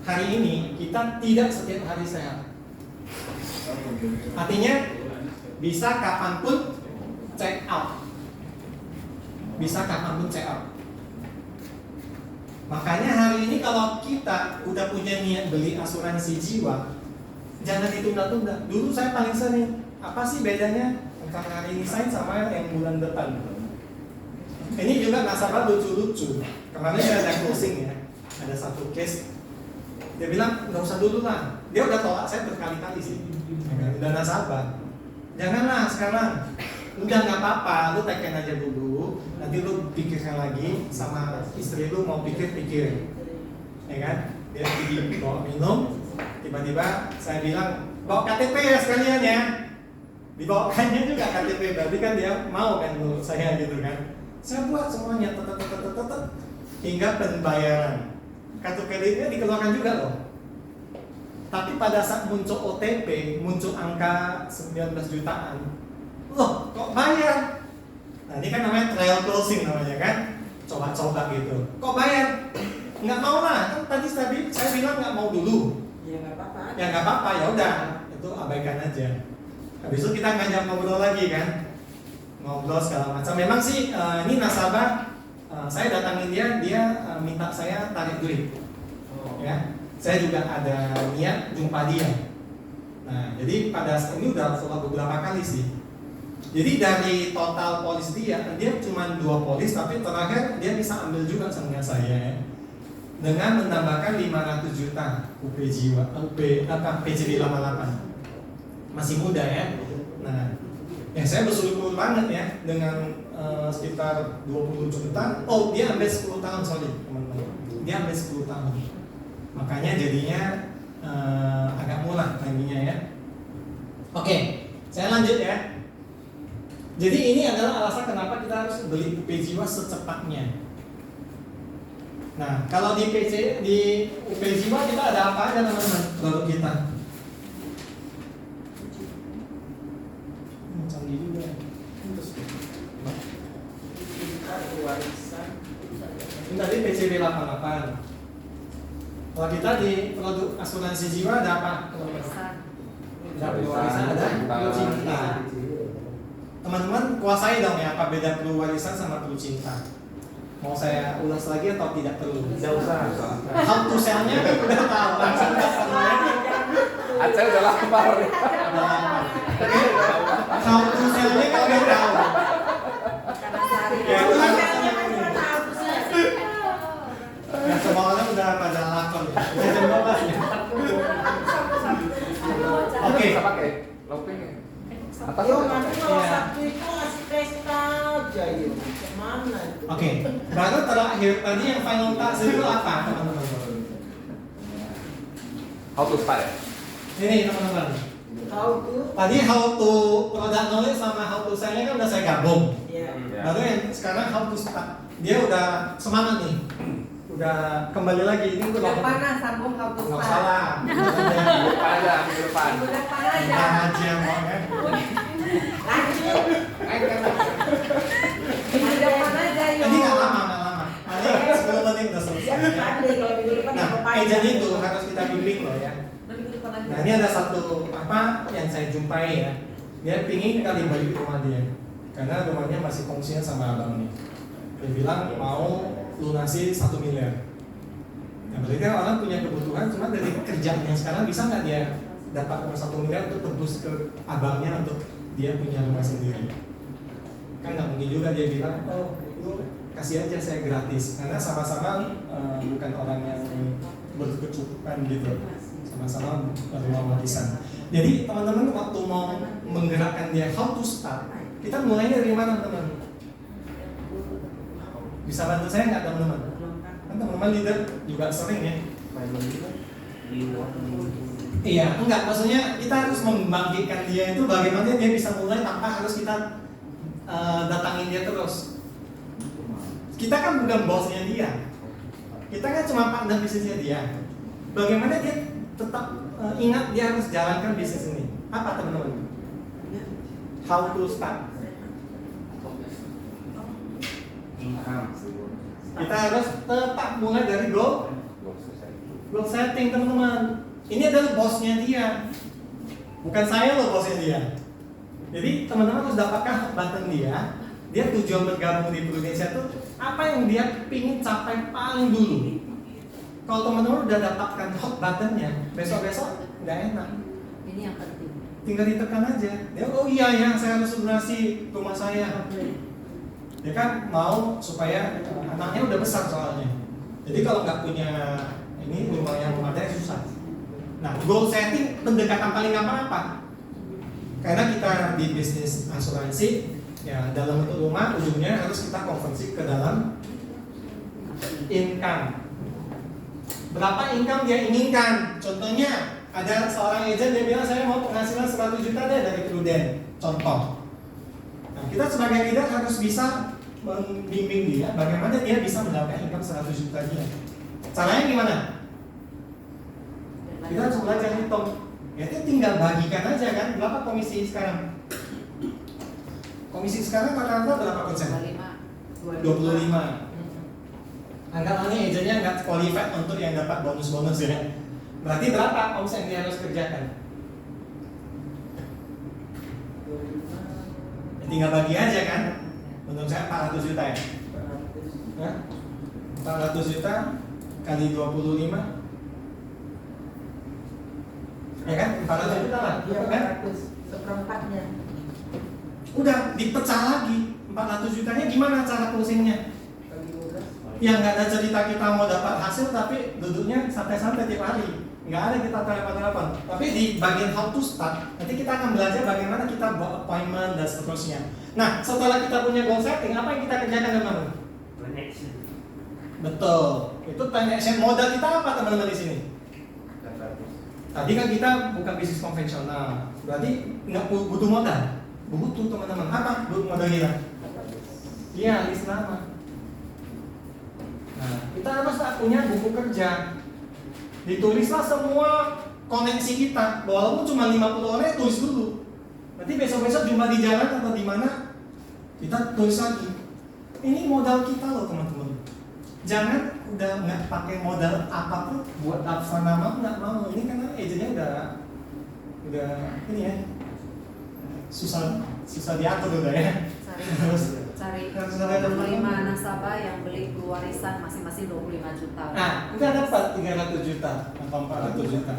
hari ini kita tidak setiap hari sehat. Artinya bisa kapanpun check out. Bisa kapanpun check out. Makanya hari ini kalau kita udah punya niat beli asuransi jiwa, jangan ditunda-tunda. Dulu saya paling sering, apa sih bedanya antara hari ini sign sama yang bulan depan? Ini juga nasabah lucu-lucu. Kemarin saya ada closing ya, ada 1 case. Dia bilang nggak usah dulu lah. Dia udah tolak saya berkali-kali sih. Udah nasabah. Janganlah sekarang. Udah nggak apa-apa, lu tekan aja dulu. Nanti lu pikirkan lagi sama istri lu mau pikir-pikir, ya kan? Dia pergi bawa minum. Tiba-tiba saya bilang bawa KTP ya sekalian ya. Dibawakannya juga KTP, berarti kan dia mau kan menurut saya gitu kan. Saya buat semuanya tetep hingga pembayaran. Kartu kreditnya dikeluarkan juga loh. Tapi pada saat muncul OTP, muncul angka 19 jutaan. Loh, kok bayar? Nah, ini kan namanya trial closing namanya kan. Coba-coba gitu. Kok bayar? Nggak mau lah. Kan tadi saya bilang nggak mau dulu. Ya nggak apa-apa. Ya nggak apa-apa, ya udah. Itu abaikan aja. Habis itu kita ngajak ngobrol lagi kan. Ngobrol segala macam. Memang sih ini nasabah, saya datangin dia minta saya tarik duit. Ya, saya juga ada niat jumpa dia. Nah, jadi pada saat ini udah beberapa kali sih. Jadi dari total polis dia cuma 2 polis, tapi terakhir dia bisa ambil juga sama saya ya. Dengan menambahkan 500 juta UP jiwa, PCB 88. Masih muda ya. Nah, ya saya bersyukur banget ya dengan sekitar 20 juta. Oh, dia ambil 10 tahun, sorry teman-teman. Dia ambil 10 tahun. Makanya jadinya agak murah timingnya ya. Oke, saya lanjut ya. Jadi ini adalah alasan kenapa kita harus beli UP Jiwa secepatnya. Nah, kalau di UP Jiwa kita ada apa aja teman-teman produk kita? Canggih juga. Ini tadi PCB 88. Kalau kita di produk asuransi jiwa ada apa? Ada warisan, ada perlu cinta. Teman-teman kuasai dong ya apa beda perlu warisan sama perlu cinta. Mau saya ulas lagi atau tidak perlu? Tidak usah. How to sell-nya kan udah tahu langsung Acel udah lapar. How to sell-nya kan udah tahu. Karena sehari Ya, itu kan. Ya semua orang udah pada lapar ya. Udah jam 12 ya. Oke. Bisa pakai looping. Atas Yo, bisa nanti pakai. kalau Iya. Sabtu itu ngasih pesta aja yuk. Kemana itu? Oke, baru terakhir tadi yang final task itu apa teman-teman? How to start ya? Ini teman-teman. Tahu tuh? Tadi how to product knowledge sama how to sell-nya kan udah saya gabung. Iya. Ya. Baru yang sekarang how to start. Dia udah semangat nih. Udah kembali lagi ini udah Yang panas sambung nggak hapus salah. Minggu depan aja, minggu depan. Udah panas Kita ya. aja yang mau ya. Lanjut. Minggu depan aja yuk. Ini nggak lama, nggak lama. Paling 10 menit udah selesai. Siap pandai kalau minggu depan Nah, apa agent itu harus kita bimbing loh ya. Minggu depan aja. Nah ini ada satu apa yang saya jumpai ya. Dia pingin kali balik rumah dia, karena rumahnya masih fungsinya sama abang nih. Dia bilang mau lunasi 1 miliar. Nah berarti kan orang punya kebutuhan, cuma dari kerjaan yang sekarang bisa nggak dia dapat uang 1 miliar untuk tebus ke abangnya untuk dia punya rumah sendiri? Kan nggak mungkin juga dia bilang, oh lu kasih aja saya gratis, karena sama-sama bukan orang yang berkecukupan gitu, sama-sama rumah warisan. Jadi teman-teman waktu mau menggerakkan dia how to start, kita mulai dari mana teman-teman? Bisa bantu saya nggak teman-teman? Kan teman-teman leader juga sering ya. Iya, enggak, maksudnya kita harus membangkitkan dia itu bagaimana dia bisa mulai tanpa harus kita datangin dia terus. Kita kan bukan bosnya dia, kita kan cuma partner bisnisnya dia. Bagaimana dia tetap ingat dia harus jalankan bisnis ini? Apa teman-teman? How to start? Kita harus tetap mulai dari goal setting teman-teman. Ini adalah bosnya dia, bukan saya loh bosnya dia. Jadi teman-teman harus dapatkan hot button dia. Dia tujuan bergabung di Indonesia itu apa yang dia pingin capai paling dulu. Kalau teman-teman udah dapatkan hot buttonnya, besok-besok nggak enak. Ini yang penting. Tinggal ditekan aja. Dia oh iya ya saya harus lunasi rumah saya. Dia kan mau supaya anaknya udah besar soalnya. Jadi kalau nggak punya ini rumah yang memadai susah. Nah, goal setting pendekatan paling gampang apa? Karena kita di bisnis asuransi, ya dalam bentuk rumah ujungnya harus kita konversi ke dalam income. Berapa income dia inginkan? Contohnya ada seorang agent dia bilang saya mau penghasilan 100 juta deh dari Prudent. Contoh. Nah, kita sebagai leader harus bisa membimbing dia bagaimana dia bisa mendapatkan income 100 juta dia. Caranya gimana? Kita harus belajar hitung. Ya dia tinggal bagikan aja kan. Berapa komisi sekarang? Komisi sekarang rata-rata berapa persen? 25. Anggaplah nih agentnya nggak qualified untuk yang dapat bonus-bonus ya. Berarti berapa omset yang dia harus kerjakan? Ya, tinggal bagi aja kan. Menurut saya 400 juta ya. Hah? 400 juta kali 25. Ya kan? 400 juta lah. Iya, Kan? 400 seperempatnya. Udah dipecah lagi. 400 jutanya gimana cara closingnya? Bagi 12. Yang nggak ada cerita kita mau dapat hasil tapi duduknya santai-santai tiap hari. Nggak ada kita telepon-telepon. Tapi di bagian how to start, nanti kita akan belajar bagaimana kita buat appointment dan seterusnya. Nah, setelah kita punya goal setting, apa yang kita kerjakan teman-teman? Connection. Betul. Itu plan action. Modal kita apa teman-teman di sini? Tadi kan kita bukan bisnis konvensional. Berarti nggak butuh modal. Butuh teman-teman. Apa modal kita? Iya, list nama. Nah, kita harus punya buku kerja. Ditulislah semua koneksi kita. Walaupun cuma 50 orang, tulis dulu. Nanti besok-besok jumpa di jalan atau di mana, kita tulis lagi. Ini modal kita loh teman-teman. Jangan udah nggak pakai modal apapun buat daftar nama, nggak mau. Ini karena agennya udah ini ya, susah diatur udah ya. Cari Harus 25 nasabah yang beli warisan masing-masing 25 juta. Nah, kita dapat 300 juta atau 400 juta.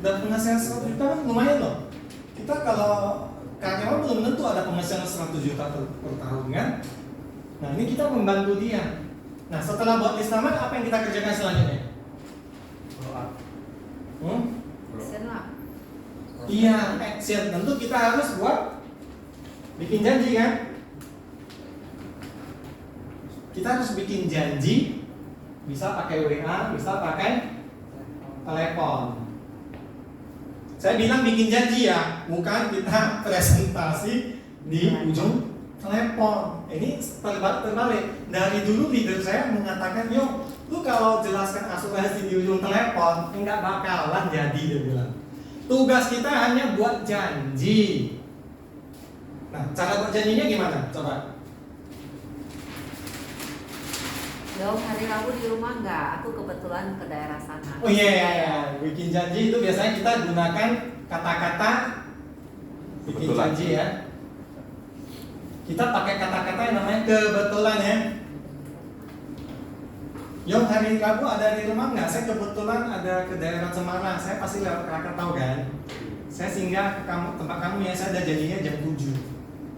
Dan penghasilan 100 juta kan lumayan loh. Kita kalau karyawan belum tentu ada penghasilan 100 juta per tahun kan. Nah, ini kita membantu dia. Nah, setelah buat list nama, apa yang kita kerjakan selanjutnya? Action lah. Iya, action. Tentu kita harus buat bikin janji kan. Kita harus bikin janji, bisa pakai WA, bisa pakai telepon. Saya bilang bikin janji ya, bukan kita presentasi di ujung telepon. Ini terbalik. Dari dulu leader saya mengatakan, yo, lu kalau jelaskan asuransi di ujung telepon, enggak bakalan jadi, dia bilang. Tugas kita hanya buat janji. Nah, cara buat janjinya gimana? Coba. Yo, hari Rabu di rumah nggak? Aku kebetulan ke daerah sana. Oh iya, bikin janji itu biasanya kita gunakan kata-kata bikin Kebetulan. janji ya. Kita pakai kata-kata yang namanya kebetulan ya. Yom, hari Rabu ada di rumah nggak? Saya kebetulan ada ke daerah Semarang. Saya pasti lewat Krakatau kan. Saya singgah ke tempat kamu ya. Saya ada janjinya jam 7.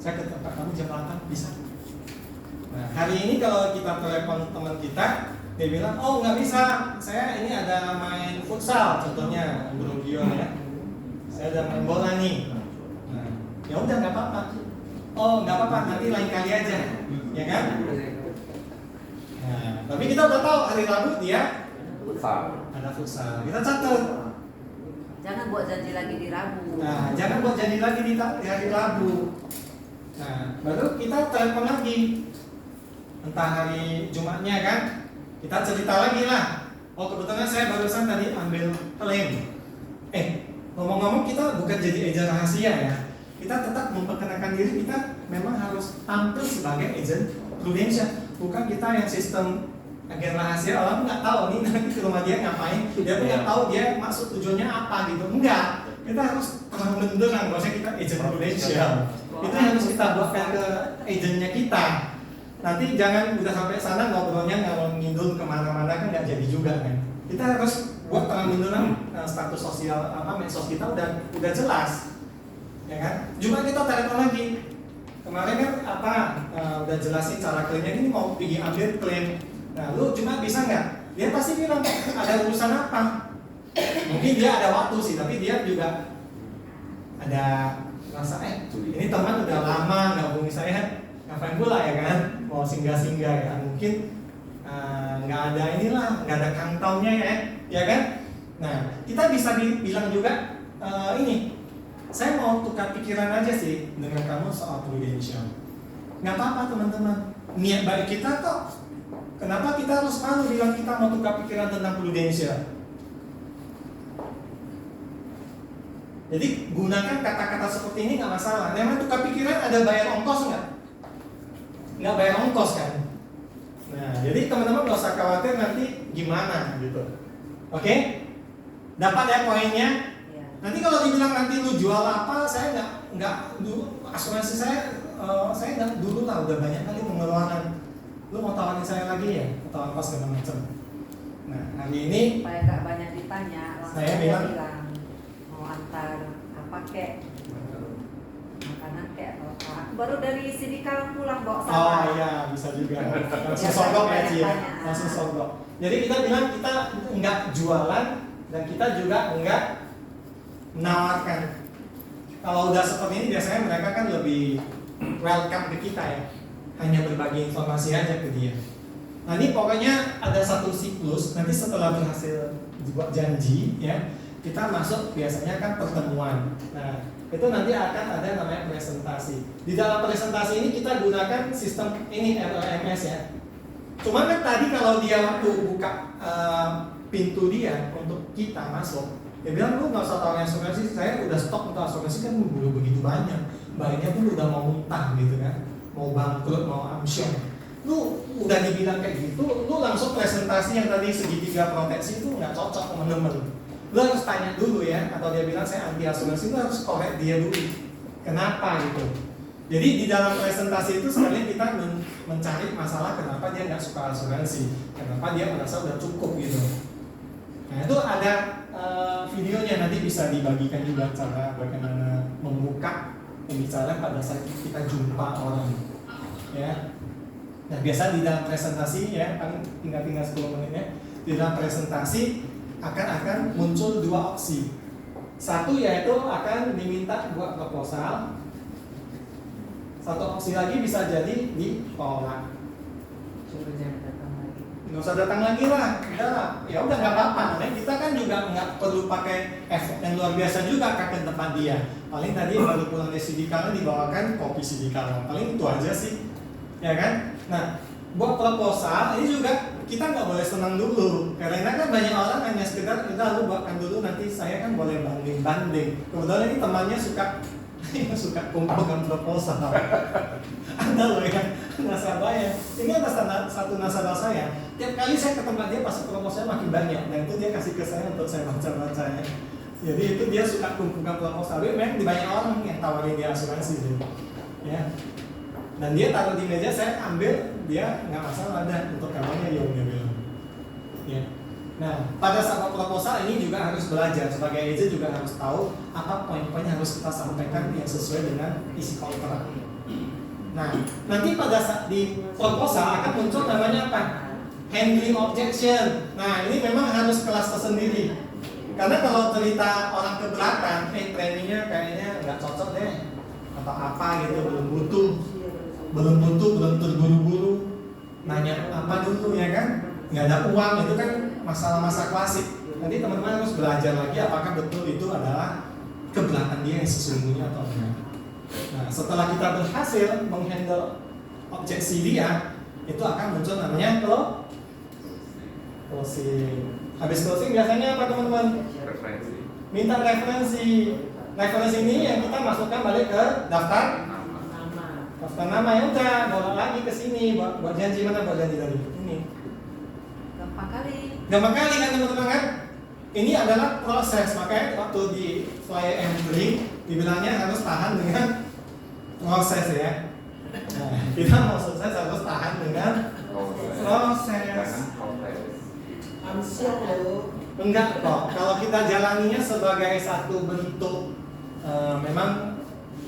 Saya ke tempat kamu jam 8 bisa. Nah, hari ini kalau kita telepon teman kita, dia bilang, oh nggak bisa, saya ini ada main futsal, contohnya Bro Gion ya, saya ada main bola nih. Nah, ya udah nggak apa-apa. Oh nggak apa-apa, nanti lain kali aja, ya kan? Nah, tapi kita udah tahu hari Rabu dia Futsal. ada futsal, kita catat. Jangan buat janji lagi di Rabu. Nah, jangan buat janji lagi di hari Rabu. Nah, baru kita telepon lagi. Entah hari Jumatnya kan, kita cerita lagi lah. Oh kebetulan saya barusan tadi ambil klaim. Ngomong-ngomong kita bukan jadi agen rahasia ya. Kita tetap memperkenalkan diri, kita memang harus tampil sebagai agen Prudential. Bukan kita yang sistem agen rahasia, orang nggak tahu nih nanti ke rumah dia ngapain. Dia pun nggak tahu dia maksud tujuannya apa gitu. Enggak, kita harus terang benderang bahwasanya kita agen Prudential. Itu yang harus kita buatkan ke agennya kita. Nanti jangan udah sampai sana ngobrolnya ngalor ngidul kemana-mana kan nggak jadi juga kan. Kita harus buat terang benderang status sosial medsos kita udah jelas, ya kan. Cuma kita telepon lagi. Kemarin kan udah jelasin cara klaimnya, ini mau pergi ambil klaim. Nah lu cuma bisa nggak? Dia pasti bilang ada urusan apa? Mungkin dia ada waktu sih, tapi dia juga ada rasa ini teman udah lama nggak hubungi saya. Ngapain pula ya kan, mau singgah-singgah ya mungkin nggak ada inilah, nggak ada kantongnya ya kan. Nah kita bisa bilang juga ini, saya mau tukar pikiran aja sih dengan kamu soal Prudential. Nggak apa-apa teman-teman, niat baik kita kok. Kenapa kita harus malu bilang kita mau tukar pikiran tentang Prudential? Jadi gunakan kata-kata seperti ini nggak masalah. Memang tukar pikiran ada bayar ongkos nggak bayar ongkos kan. Nah, jadi teman-teman nggak usah khawatir nanti gimana gitu. Oke? Dapat ya poinnya? Ya. Nanti kalau dibilang nanti lu jual apa, saya nggak dulu asuransi saya nggak dulu lah udah banyak kali pengeluaran. Lu mau tawarin saya lagi ya? Tawarin pas segala macam. Nah, hari ini Supaya nggak banyak ditanya, langsung Saya aja bilang, mau antar apa kek, makanan kek atau Aku baru dari Sidika pulang bawa Oh sama. iya, bisa juga. Langsung Biasa sogok ya, banyak Ci, ya. tanya. Langsung sogok. Jadi kita bilang kita nggak jualan dan kita juga nggak menawarkan. Kalau udah seperti ini biasanya mereka kan lebih welcome ke kita ya. Hanya berbagi informasi aja ke dia. Nah ini pokoknya ada satu siklus. Nanti setelah berhasil dibuat janji ya, kita masuk biasanya kan pertemuan. Nah itu nanti akan ada namanya presentasi. Di dalam presentasi ini kita gunakan sistem ini RLMS ya. Cuma kan tadi kalau dia waktu buka pintu dia untuk kita masuk, dia bilang lu nggak usah tahu asuransi, saya udah stok untuk asuransi kan belum begitu banyak, baiknya pun udah mau muntah gitu kan, mau bangkrut, mau amsyong. Lu udah dibilang kayak gitu, lu langsung presentasi yang tadi segitiga proteksi itu nggak cocok teman-teman. Lu harus tanya dulu ya, atau dia bilang saya anti asuransi, lu harus korek dia dulu. Kenapa gitu? Jadi di dalam presentasi itu sekalian kita mencari masalah kenapa dia nggak suka asuransi, kenapa dia merasa udah cukup gitu. Nah itu ada videonya, nanti bisa dibagikan juga cara bagaimana membuka pembicaraan pada saat kita jumpa orang ya. Nah biasa di dalam presentasi ya, paling tinggal 10 menit ya. Di dalam presentasi akan muncul dua opsi. Satu yaitu akan diminta buat proposal. Satu opsi lagi bisa jadi ditolak. Suruh jangan datang lagi. Nggak usah datang lagi lah, ya udah nggak apa-apa. Nah, kita kan juga nggak perlu pakai effort yang luar biasa juga ke tempat dia. Paling tadi baru pulang dari Sidikala dibawakan kopi Sidikala. Paling itu aja sih, ya kan? Nah, buat proposal ini juga kita nggak boleh senang dulu, karena kan banyak orang hanya sekedar kita lu buatkan dulu, nanti saya kan boleh banding. Kebetulan ini temannya suka kumpulkan proposal. Ada loh ya nasabahnya. Ini ada satu nasabah saya. Tiap kali saya ke tempat dia pasti proposalnya makin banyak. Dan itu dia kasih ke saya untuk saya baca-baca ya. Jadi itu dia suka kumpulkan proposal. Tapi memang di banyak orang yang tawarin dia asuransi sih. Ya. Dan dia taruh di meja, saya ambil, dia nggak masalah ada untuk kamarnya dia bilang. Ya. Nah, pada saat proposal ini juga harus belajar, sebagai agent juga harus tahu apa poin-poin yang harus kita sampaikan yang sesuai dengan isi kontrak. Nah, nanti pada saat di proposal akan muncul namanya apa? Handling objection. Nah, ini memang harus kelas tersendiri. Karena kalau cerita orang keberatan, trainingnya kayaknya nggak cocok deh, atau apa gitu, belum terburu-buru, nanya apa dulu ya kan? Nggak ada uang, itu kan masalah-masalah klasik. Nanti teman-teman harus belajar lagi apakah betul itu adalah keberatan dia yang sesungguhnya atau enggak. Nah, setelah kita berhasil menghandle objeksi dia, itu akan muncul namanya closing. Habis closing biasanya apa teman-teman? Referensi. Minta referensi. Referensi ini yang kita masukkan balik ke daftar nama. Ya udah, bawa lagi ke sini buat janji. Mana buat janji tadi? Ini. Gampang kali kan teman-teman kan? Ini adalah proses, makanya waktu di flyer handling dibilangnya harus tahan dengan proses ya. Nah, kita mau sukses harus tahan dengan proses. Amsyong loh. Enggak kok, kalau kita jalaninya sebagai satu bentuk memang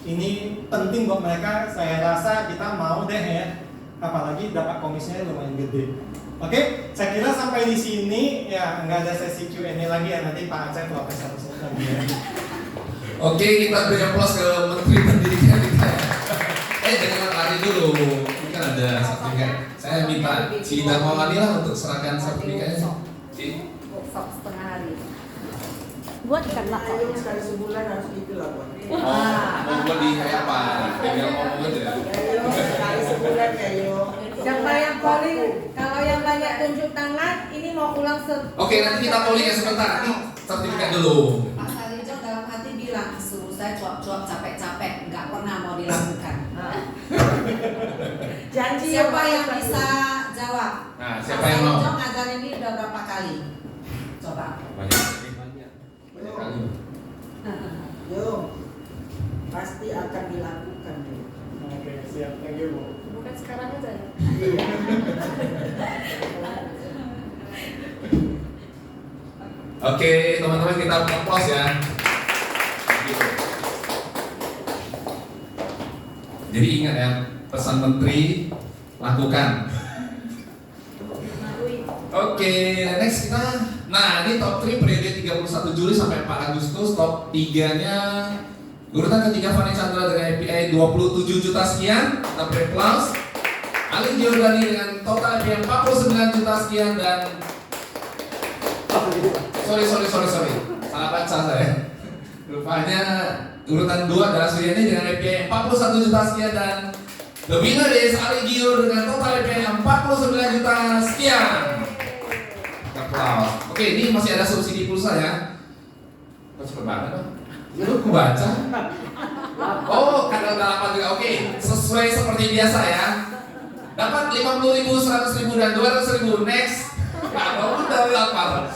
ini penting buat mereka, saya rasa kita mau deh ya. Apalagi dapat komisinya lumayan gede. Oke, saya kira sampai di sini ya, nggak ada sesi Q&A lagi ya, nanti Pak Aceh profesor lagi ya. Oke, kita beri aplaus ke Menteri Pendidikan kita. Jangan lari dulu, ini kan ada sertifikat. Saya minta Ci Darmawati lah untuk serahkan sertifikatnya. Ci. Workshop setengah hari. Buat ikan Ayo laksa. sekali sebulan harus gitu lah buat. Mau buat di kayak apa? Tinggal ngomong aja. Ayo sekali sebulan ya yo. Siapa yang polling? Kalau yang banyak tunjuk tangan, ini mau ulang Oke, nanti kita polling ya sebentar. Ini sertifikat dulu. Pak Sarijo dalam hati bilang, suruh saya cuap-cuap capek-capek, nggak pernah mau dilakukan. Janji Siapa yang bisa jawab? Nah, siapa yang mau? Pak Sarijo ngajarin ini udah berapa kali? Coba. Banyak kali. Yo, pasti akan dilakukan yo. Oke, siap, thank you Bu. Bukan sekarang aja ya. Oke, teman-teman kita aplaus ya. Jadi ingat ya, pesan menteri lakukan. Oke, next kita. Nah, ini top 3 periode 31 Juli sampai 4 Agustus. Top 3-nya urutan ketiga Fanny Chandra dengan API 27 juta sekian, kita beri applause. Ali Giordani dengan total API 49 juta sekian dan sorry, salah baca saya. Rupanya urutan 2 adalah Suryani dengan API 41 juta sekian dan the winner is Ali Gior dengan total API 49 juta sekian. Applause. Oke, ini masih ada subsidi pulsa ya. Kok cepet banget dong? Lu kebaca? Oh, kadang 8 juga. Oke, sesuai seperti biasa ya. Dapat 50.000, 100.000 dan 200.000. Next. Kalau udah lapar.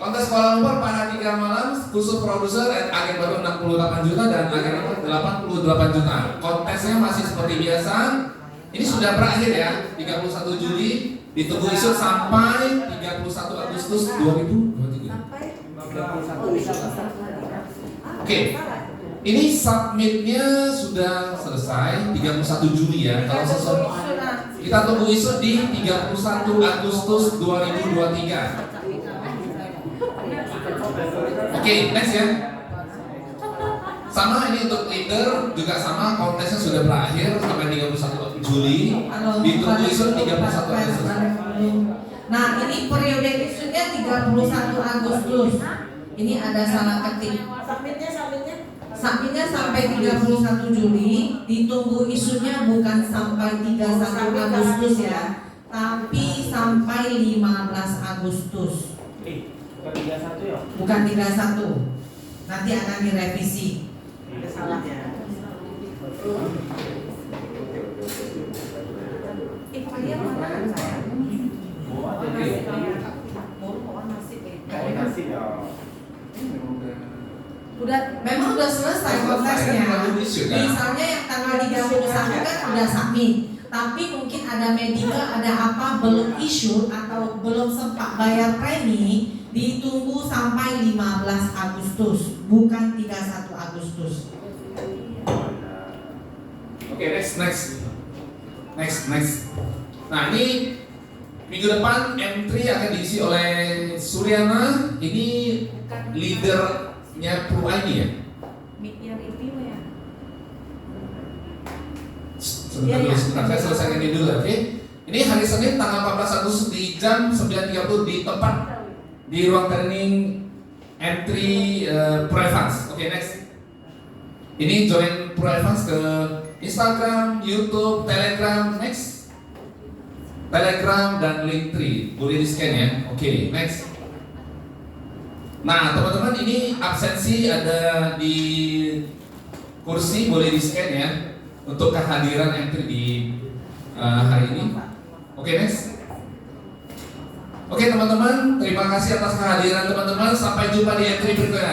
Kontes Kuala Lumpur pada 3 malam, khusus produser agen baru 68 juta dan agen nomor 88 juta. Kontesnya masih seperti biasa. Ini sudah berakhir ya, 31 Juli. Ditunggu isu sampai 31 Agustus 2023. Oke. Ini submitnya sudah selesai 31 Juli ya. Kalau sesuai kita tunggu isu di 31 Agustus 2023. Oke, next ya. Sama ini untuk leader juga sama, kontesnya sudah berakhir sampai 31 Juli. Ditunggu isu 31 Agustus. Nah, ini periode isunya 31 Agustus. Ini ada salah ketik. Submitnya sampai 31 Juli. Ditunggu isunya bukan sampai 31 Agustus ya, tapi sampai 15 Agustus. Bukan 31 ya? Bukan 31. Nanti akan direvisi. Ada salahnya. Kalian mana sayang? Memang udah selesai kontesnya. Misalnya yang tanggal 31 kan udah submit, tapi mungkin ada medical, ada apa belum issue atau belum sempat bayar premi, ditunggu sampai 15 Agustus, bukan 31 Agustus. Oke, next. Nah, ini minggu depan M3 akan diisi oleh Suryana. Ini leadernya Pro ID ya. Sebentar, saya selesaikan ini dulu, oke? Ini hari Senin tanggal 14 Agustus di jam 9.30 di tempat di ruang training M3 Pro Advance. Oke, next. Ini join Pro Advance ke Instagram, YouTube, Telegram, next. Telegram dan Linktree boleh di scan ya. Oke, next. Nah, teman-teman, ini absensi ada di kursi, boleh di scan ya untuk kehadiran M3 di hari ini. Oke, next. Oke teman-teman, terima kasih atas kehadiran teman-teman. Sampai jumpa di M3 berikutnya.